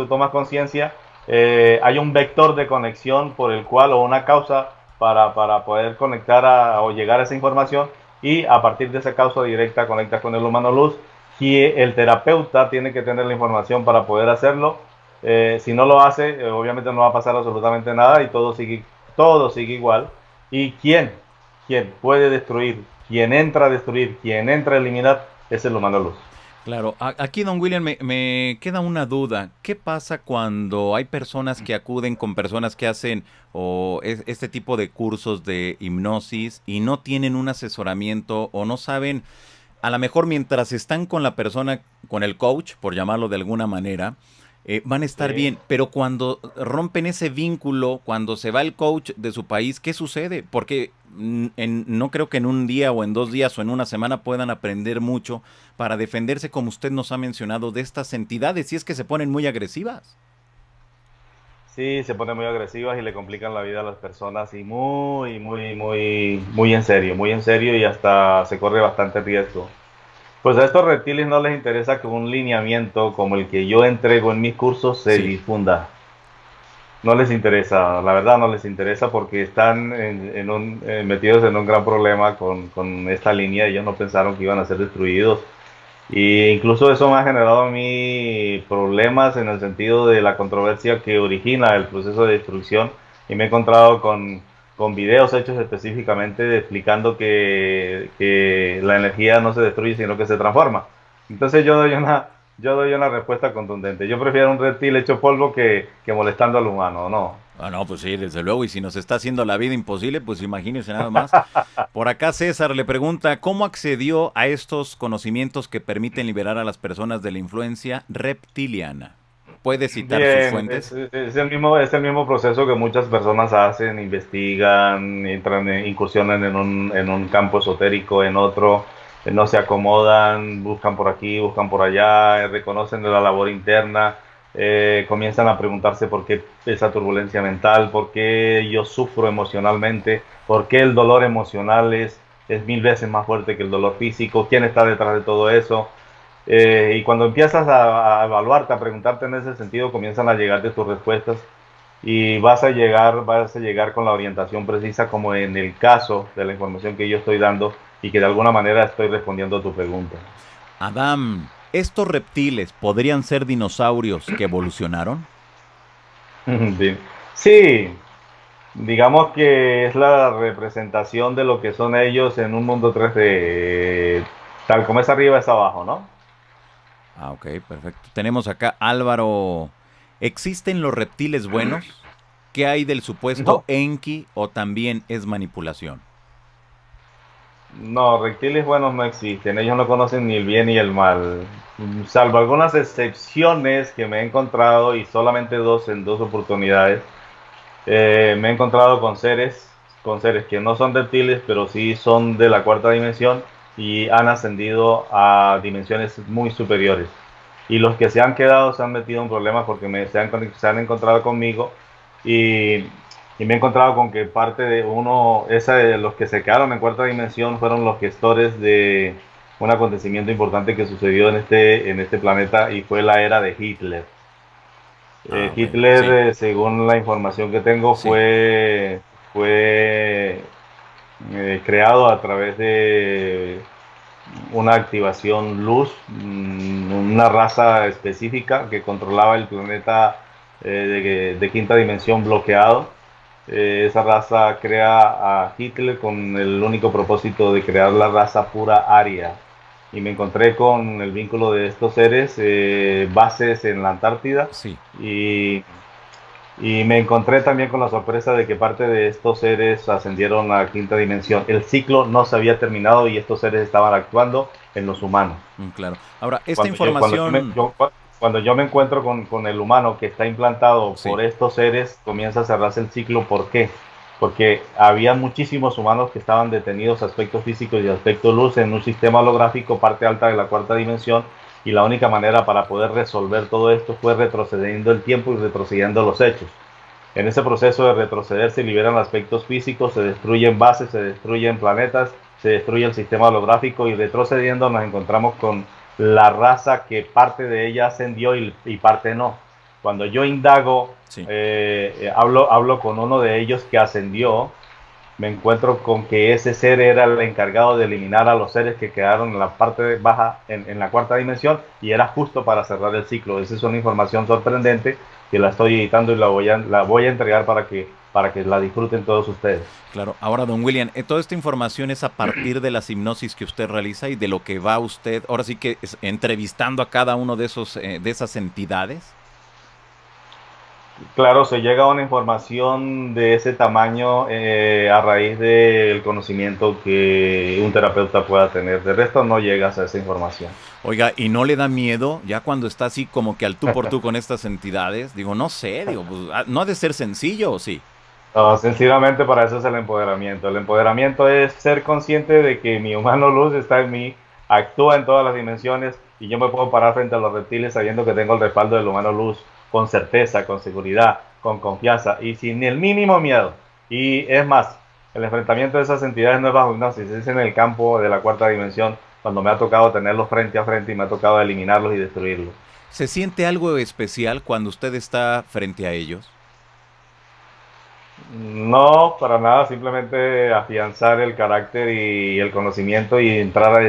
Speaker 1: tomas conciencia, hay un vector de conexión por el cual o una causa para poder conectar o llegar a esa información y a partir de esa causa directa conectas con el humano luz y el terapeuta tiene que tener la información para poder hacerlo. Si no lo hace, obviamente no va a pasar absolutamente nada y todo sigue igual. ¿Y quién puede destruir? ¿Quién entra a destruir? ¿Quién entra a eliminar? Es el humano luz.
Speaker 2: Claro, aquí, don William, me queda una duda. ¿Qué pasa cuando hay personas que acuden con personas que hacen este tipo de cursos de hipnosis y no tienen un asesoramiento o no saben, a lo mejor mientras están con la persona, con el coach, por llamarlo de alguna manera, van a estar
Speaker 1: Sí.
Speaker 2: bien, pero cuando rompen ese vínculo, cuando se va el coach de su país, ¿qué sucede? Porque no creo que en un día o en 2 días o en una semana puedan aprender mucho para defenderse, como usted nos ha mencionado, de estas entidades, si es que se ponen muy agresivas.
Speaker 1: Sí, se ponen muy agresivas y le complican la vida a las personas y muy en serio y hasta se corre bastante riesgo. Pues a estos reptiles no les interesa que un lineamiento como el que yo entrego en mis cursos se
Speaker 2: Sí,
Speaker 1: difunda. No les interesa, la verdad no les interesa porque están metidos en un gran problema con esta línea. Ellos no pensaron que iban a ser destruidos. Y incluso eso me ha generado a mí problemas en el sentido de la controversia que origina el proceso de destrucción. Y me he encontrado con videos hechos específicamente explicando que la energía no se destruye, sino que se transforma. Entonces yo doy una respuesta contundente. Yo prefiero un reptil hecho polvo que molestando al humano, ¿no?
Speaker 2: ah, no, pues sí, desde luego, y si nos está haciendo la vida imposible, pues imagínese nada más. Por acá César le pregunta, ¿cómo accedió a estos conocimientos que permiten liberar a las personas de la influencia reptiliana? ¿Puede citar sus
Speaker 1: Bien,
Speaker 2: fuentes?
Speaker 1: es el mismo proceso que muchas personas hacen, investigan, incursionan en un campo esotérico, en otro, no se acomodan, buscan por aquí, buscan por allá, reconocen la labor interna, comienzan a preguntarse por qué esa turbulencia mental, por qué yo sufro emocionalmente, por qué el dolor emocional es 1000 veces más fuerte que el dolor físico, quién está detrás de todo eso. Y cuando empiezas a evaluarte, a preguntarte en ese sentido, comienzan a llegarte tus respuestas y vas a llegar con la orientación precisa como en el caso de la información que yo estoy dando y que de alguna manera estoy respondiendo a tu pregunta.
Speaker 2: Adam, ¿estos reptiles podrían ser dinosaurios que evolucionaron?
Speaker 1: Sí, sí, digamos que es la representación de lo que son ellos en un mundo 3D, tal como es arriba es abajo, ¿no?
Speaker 2: Ah, ok, perfecto. Tenemos acá Álvaro. ¿Existen los reptiles buenos? ¿Qué hay del supuesto
Speaker 1: No,
Speaker 2: Enki o también es manipulación?
Speaker 1: no, reptiles buenos no existen, ellos no conocen ni el bien ni el mal, salvo algunas excepciones que me he encontrado y solamente dos en dos oportunidades. Me he encontrado con seres que no son reptiles, pero sí son de la cuarta dimensión y han ascendido a dimensiones muy superiores. Y los que se han quedado se han metido en problemas porque se han encontrado conmigo y, y me he encontrado con que parte de los que se quedaron en cuarta dimensión fueron los gestores de un acontecimiento importante que sucedió en este planeta y fue la era de Hitler.
Speaker 2: Ah, ok. Sí,
Speaker 1: Hitler, según la información que tengo,
Speaker 2: sí.
Speaker 1: fue creado a través de una activación luz, una raza específica que controlaba el planeta de quinta dimensión bloqueado. Esa raza crea a Hitler con el único propósito de crear la raza pura aria. Y me encontré con el vínculo de estos seres, bases en la Antártida,
Speaker 2: Sí.
Speaker 1: y y me encontré también con la sorpresa de que parte de estos seres ascendieron a quinta dimensión. El ciclo no se había terminado y estos seres estaban actuando en los humanos.
Speaker 2: Claro. Ahora, esta
Speaker 1: Cuando yo, cuando yo, me,
Speaker 2: información,
Speaker 1: yo- cuando yo me encuentro con el humano que está implantado
Speaker 2: sí.
Speaker 1: por estos seres, comienza a cerrarse el ciclo. ¿Por qué? Porque había muchísimos humanos que estaban detenidos, aspecto físico y aspecto luz, en un sistema holográfico, parte alta de la cuarta dimensión, y la única manera para poder resolver todo esto fue retrocediendo el tiempo y retrocediendo los hechos. En ese proceso de retroceder se liberan aspectos físicos, se destruyen bases, se destruyen planetas, se destruye el sistema holográfico y retrocediendo nos encontramos con la raza que parte de ella ascendió y parte no. Cuando yo indago,
Speaker 2: Sí.
Speaker 1: hablo con uno de ellos que ascendió, me encuentro con que ese ser era el encargado de eliminar a los seres que quedaron en la parte baja, en la cuarta dimensión, y era justo para cerrar el ciclo. Esa es una información sorprendente que la estoy editando y la voy a entregar para que la disfruten todos ustedes.
Speaker 2: Claro. Ahora, don William, toda esta información es a partir de las hipnosis que usted realiza y de lo que va usted, ahora sí que entrevistando a cada uno de esos, de esas entidades.
Speaker 1: Claro, se llega a una información de ese tamaño a raíz del conocimiento que un terapeuta pueda tener. De resto no llegas a esa información.
Speaker 2: Oiga, ¿y no le da miedo ya cuando está así como que al tú por tú con estas entidades? Digo, no sé, digo, pues, no ha de ser sencillo, ¿o sí?
Speaker 1: No, sencillamente para eso es el empoderamiento. El empoderamiento es ser consciente de que mi humano luz está en mí, actúa en todas las dimensiones y yo me puedo parar frente a los reptiles sabiendo que tengo el respaldo del humano luz con certeza, con seguridad, con confianza y sin el mínimo miedo. Y es más, el enfrentamiento de esas entidades no es bajo hipnosis, es en el campo de la cuarta dimensión cuando me ha tocado tenerlos frente a frente y me ha tocado eliminarlos y destruirlos.
Speaker 2: ¿Se siente algo especial cuando usted está frente a ellos?
Speaker 1: No, para nada, simplemente afianzar el carácter y el conocimiento y entrar a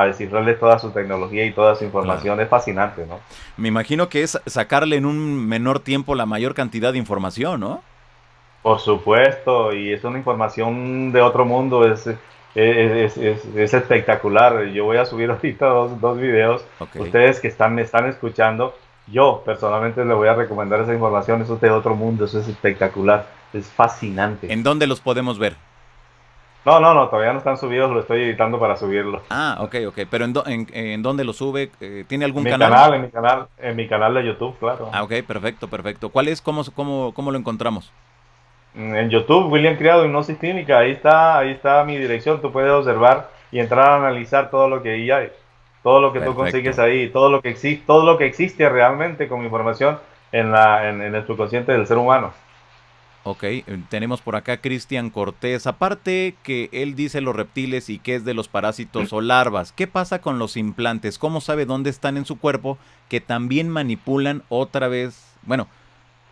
Speaker 1: descifrarles toda su tecnología y toda su
Speaker 2: Claro.
Speaker 1: información es fascinante, ¿no?
Speaker 2: Me imagino que es sacarle en un menor tiempo la mayor cantidad de información, ¿no?
Speaker 1: Por supuesto, y es una información de otro mundo, es espectacular. Yo voy a subir ahorita dos videos.
Speaker 2: Ok.
Speaker 1: Ustedes que me están escuchando, yo personalmente les voy a recomendar esa información, eso es de otro mundo, eso es espectacular, es fascinante.
Speaker 2: ¿En dónde los podemos ver?
Speaker 1: No, todavía no están subidos, lo estoy editando para subirlo.
Speaker 2: Ah, ok, ok. Pero ¿en dónde lo sube? ¿Tiene
Speaker 1: En
Speaker 2: algún
Speaker 1: mi
Speaker 2: canal?
Speaker 1: canal, en mi canal, en mi canal de YouTube, claro.
Speaker 2: Ah, ok, perfecto, perfecto. ¿Cuál es? ¿Cómo lo encontramos?
Speaker 1: En YouTube, William Criado, Hipnosis Clínica, ahí está mi dirección. Tú puedes observar y entrar a analizar todo lo que ahí hay, todo lo que tú consigues
Speaker 2: Perfecto.
Speaker 1: ahí, todo lo que existe realmente como información en el subconsciente del ser humano.
Speaker 2: Ok, tenemos por acá Cristian Cortés. Aparte que él dice los reptiles y que es de los parásitos o larvas, ¿qué pasa con los implantes? ¿Cómo sabe dónde están en su cuerpo que también manipulan otra vez? Bueno,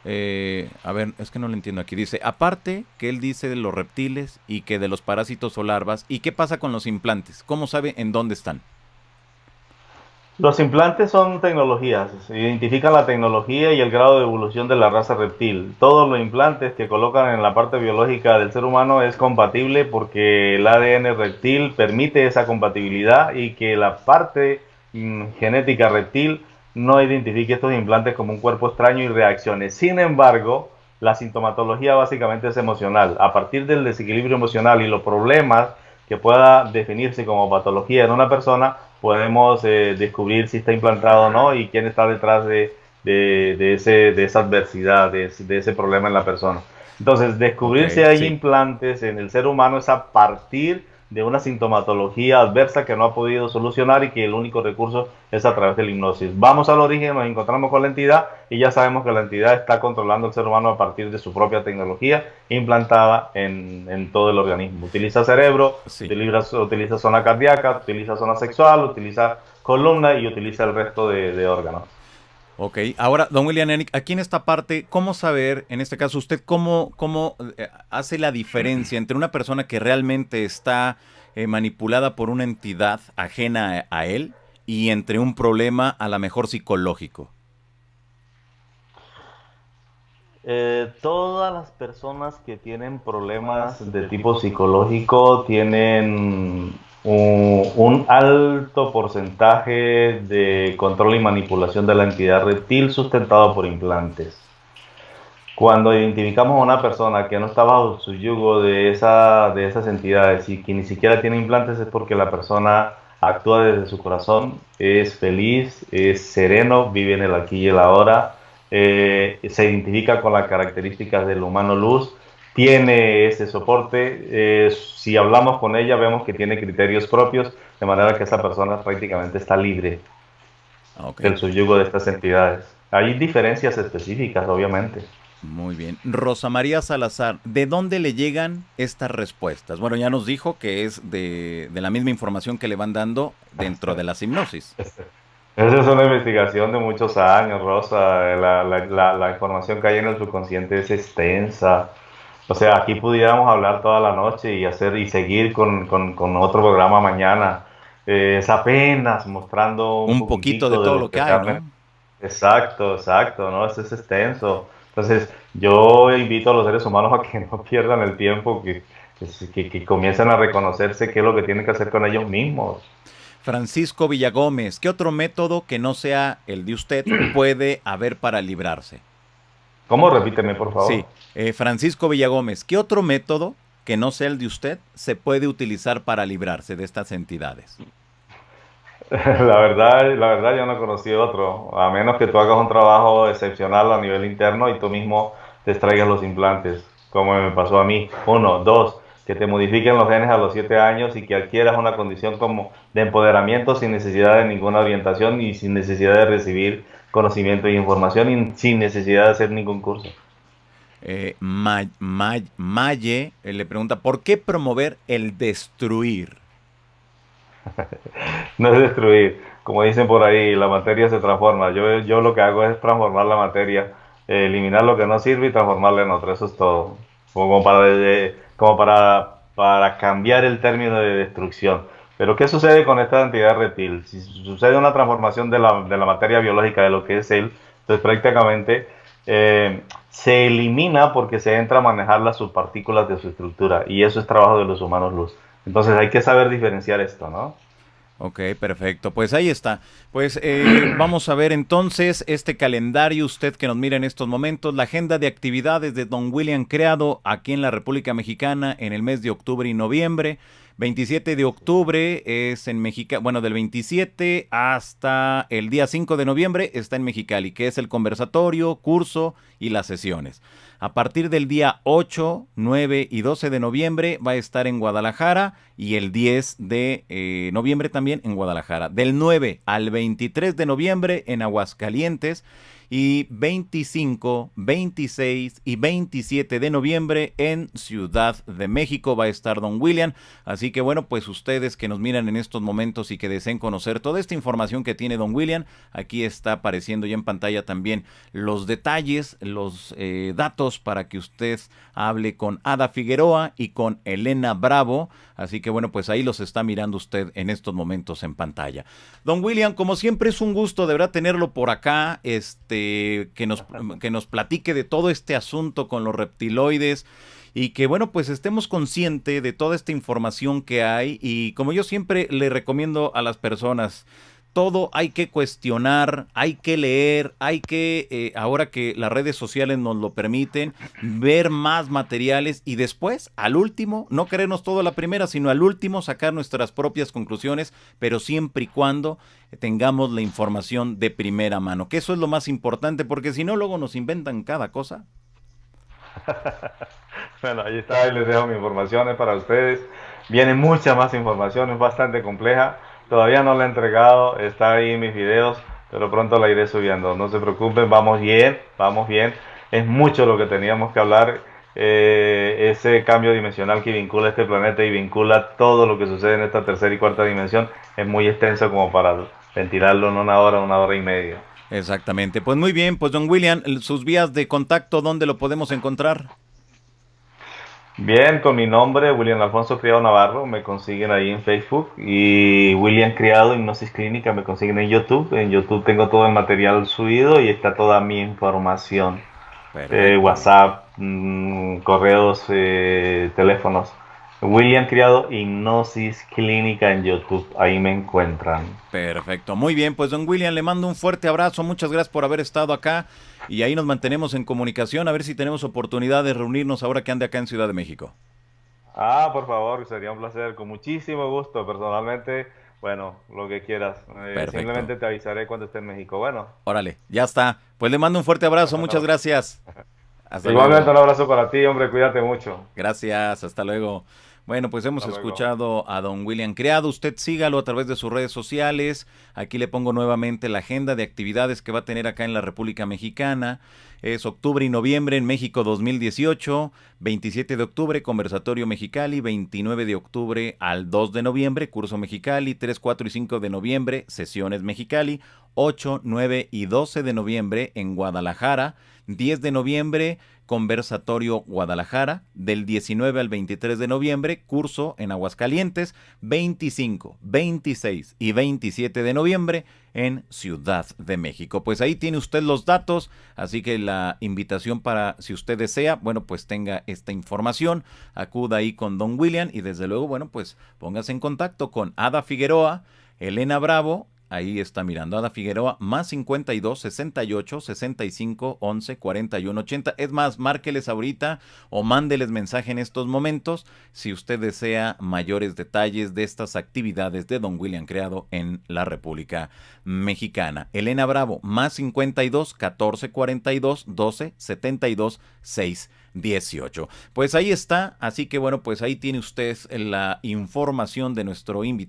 Speaker 2: a ver, es que no lo entiendo aquí. Dice, aparte que él dice de los reptiles y que de los parásitos o larvas, ¿y qué pasa con los implantes? ¿Cómo sabe en dónde están?
Speaker 1: Los implantes son tecnologías, identifican la tecnología y el grado de evolución de la raza reptil. Todos los implantes que colocan en la parte biológica del ser humano es compatible porque el ADN reptil permite esa compatibilidad y que la parte genética reptil no identifique estos implantes como un cuerpo extraño y reaccione. Sin embargo, la sintomatología básicamente es emocional. A partir del desequilibrio emocional y los problemas que pueda definirse como patología en una persona, podemos descubrir si está implantado o no y quién está detrás de esa adversidad, de ese problema en la persona. Entonces,
Speaker 2: Ok,
Speaker 1: descubrir si hay
Speaker 2: sí.
Speaker 1: implantes en el ser humano es a partir de una sintomatología adversa que no ha podido solucionar y que el único recurso es a través de la hipnosis. Vamos al origen, nos encontramos con la entidad y ya sabemos que la entidad está controlando al ser humano a partir de su propia tecnología implantada en todo el organismo. Utiliza cerebro,
Speaker 2: Sí.
Speaker 1: utiliza zona cardíaca, utiliza zona sexual, utiliza columna y utiliza el resto de órganos.
Speaker 2: Ok, ahora, don William Enick, aquí en esta parte, ¿cómo saber, en este caso, usted cómo hace la diferencia entre una persona que realmente está manipulada por una entidad ajena a él y entre un problema a lo mejor psicológico?
Speaker 1: Todas las personas que tienen problemas de tipo psicológico tienen un alto porcentaje de control y manipulación de la entidad reptil sustentado por implantes. Cuando identificamos a una persona que no está bajo su yugo de esas entidades y que ni siquiera tiene implantes es porque la persona actúa desde su corazón, es feliz, es sereno, vive en el aquí y el ahora, se identifica con las características del humano luz, tiene ese soporte, si hablamos con ella vemos que tiene criterios propios, de manera que esa persona prácticamente está libre
Speaker 2: Ok,
Speaker 1: del subyugo de estas entidades. Hay diferencias específicas, obviamente.
Speaker 2: muy bien. Rosa María Salazar, ¿de dónde le llegan estas respuestas? Bueno, ya nos dijo que es de la misma información que le van dando dentro de las hipnosis.
Speaker 1: Esa es una investigación de muchos años, Rosa. La información que hay en el subconsciente es extensa. O sea, aquí pudiéramos hablar toda la noche y hacer y seguir con otro programa mañana. Es apenas mostrando un
Speaker 2: Un poquito de
Speaker 1: poquitico de
Speaker 2: todo
Speaker 1: lo
Speaker 2: lo que
Speaker 1: que
Speaker 2: hay,
Speaker 1: realmente.
Speaker 2: ¿no?
Speaker 1: Exacto, exacto, ¿no? Eso es extenso. Entonces, yo invito a los seres humanos a que no pierdan el tiempo, que comiencen a reconocerse qué es lo que tienen que hacer con ellos mismos.
Speaker 2: Francisco Villagómez, ¿qué otro método que no sea el de usted puede haber para librarse?
Speaker 1: ¿Cómo? Repíteme, por
Speaker 2: Sí,
Speaker 1: favor.
Speaker 2: Francisco Villagómez, ¿qué otro método que no sea el de usted se puede utilizar para librarse de estas entidades?
Speaker 1: La verdad yo no conocí otro, a menos que tú hagas un trabajo excepcional a nivel interno y tú mismo te extraigas los implantes, como me pasó a mí. Uno, dos, que te modifiquen los genes a los 7 años y que adquieras una condición como de empoderamiento sin necesidad de ninguna orientación y sin necesidad de recibir conocimiento y información y sin necesidad de hacer ningún curso.
Speaker 2: Maye le pregunta, ¿por qué promover el destruir?
Speaker 1: No es destruir, como dicen por ahí, la materia se transforma. Yo lo que hago es transformar la materia, eliminar lo que no sirve y transformarla en otra. Eso es todo. Como para cambiar el término de destrucción. Pero ¿qué sucede con esta entidad reptil? Si sucede una transformación de la materia biológica de lo que es él, entonces prácticamente se elimina porque se entra a manejar las subpartículas de su estructura. Y eso es trabajo de los humanos luz. Entonces hay que saber diferenciar esto, ¿no?
Speaker 2: Ok, perfecto. Pues ahí está. Pues vamos a ver entonces este calendario, usted que nos mira en estos momentos, la agenda de actividades de Don William creado aquí en la República Mexicana en el mes de octubre y noviembre. 27 de octubre es en México, bueno, del 27 hasta el día 5 de noviembre está en Mexicali, que es el conversatorio, curso y las sesiones. A partir del día 8, 9 y 12 de noviembre va a estar en Guadalajara y el 10 de noviembre también en Guadalajara. Del 9 al 23 de noviembre en Aguascalientes y 25, 26 y 27 de noviembre en Ciudad de México va a estar Don William. Así que bueno, pues ustedes que nos miran en estos momentos y que deseen conocer toda esta información que tiene Don William, aquí está apareciendo ya en pantalla también los detalles, los datos para que usted hable con Ada Figueroa y con Elena Bravo. Así que bueno, pues ahí los está mirando usted en estos momentos en pantalla. Don William, como siempre es un gusto de verdad tenerlo por acá, que nos platique de todo este asunto con los reptiloides y que bueno, pues estemos conscientes de toda esta información que hay y como yo siempre le recomiendo a las personas, todo hay que cuestionar, hay que leer, hay que, ahora que las redes sociales nos lo permiten, ver más materiales y después, al último, no creernos todo a la primera, sino al último sacar nuestras propias conclusiones, pero siempre y cuando tengamos la información de primera mano, que eso es lo más importante, porque si no, luego nos inventan cada cosa.
Speaker 1: Bueno, ahí está, ahí les dejo mi información para ustedes. Viene mucha más información, es bastante compleja. Todavía no la he entregado, está ahí en mis videos, pero pronto la iré subiendo. No se preocupen, vamos bien, vamos bien. Es mucho lo que teníamos que hablar. Ese cambio dimensional que vincula este planeta y vincula todo lo que sucede en esta tercera y cuarta dimensión es muy extenso como para ventilarlo en una hora y media.
Speaker 2: Exactamente. Pues muy bien, pues don William, sus vías de contacto, ¿dónde lo podemos encontrar?
Speaker 1: Bien, con mi nombre, William Alfonso Criado Navarro, me consiguen ahí en Facebook y William Criado Hipnosis Clínica me consiguen en YouTube. En YouTube tengo todo el material subido y está toda mi información.
Speaker 2: Perfecto.
Speaker 1: WhatsApp, correos, teléfonos. William Criado Hipnosis Clínica en YouTube, ahí me encuentran.
Speaker 2: Perfecto, muy bien, pues don William, le mando un fuerte abrazo, muchas gracias por haber estado acá y ahí nos mantenemos en comunicación, a ver si tenemos oportunidad de reunirnos ahora que ande acá en Ciudad de México.
Speaker 1: Ah, por favor, sería un placer, con muchísimo gusto, personalmente, bueno, lo que quieras.
Speaker 2: Perfecto,
Speaker 1: Simplemente te avisaré cuando esté en México. Bueno,
Speaker 2: órale, ya está, pues le mando un fuerte abrazo, muchas gracias, hasta
Speaker 1: igualmente
Speaker 2: luego.
Speaker 1: un abrazo para ti, hombre, cuídate mucho.
Speaker 2: Gracias, hasta luego. Bueno, pues hemos
Speaker 1: Hasta luego.
Speaker 2: escuchado a don William Criado. Usted sígalo a través de sus redes sociales. Aquí le pongo nuevamente la agenda de actividades que va a tener acá en la República Mexicana. Es octubre y noviembre en México 2018, 27 de octubre Conversatorio Mexicali, 29 de octubre al 2 de noviembre Curso Mexicali, 3, 4 y 5 de noviembre Sesiones Mexicali, 8, 9 y 12 de noviembre en Guadalajara, 10 de noviembre Conversatorio Guadalajara, del 19 al 23 de noviembre, curso en Aguascalientes, 25, 26 y 27 de noviembre en Ciudad de México. Pues ahí tiene usted los datos, así que la invitación para, si usted desea, bueno, pues tenga esta información, acuda ahí con don William y desde luego, bueno, pues póngase en contacto con Ada Figueroa, Elena Bravo. Ahí está mirando Ada Figueroa, más 52 68 65 11 41 80. Es más, márqueles ahorita o mándeles mensaje en estos momentos si usted desea mayores detalles de estas actividades de don William Criado en la República Mexicana. Elena Bravo, más 52 14 42 12 72 6 18. Pues ahí está, así que bueno, pues ahí tiene usted la información de nuestro invitado.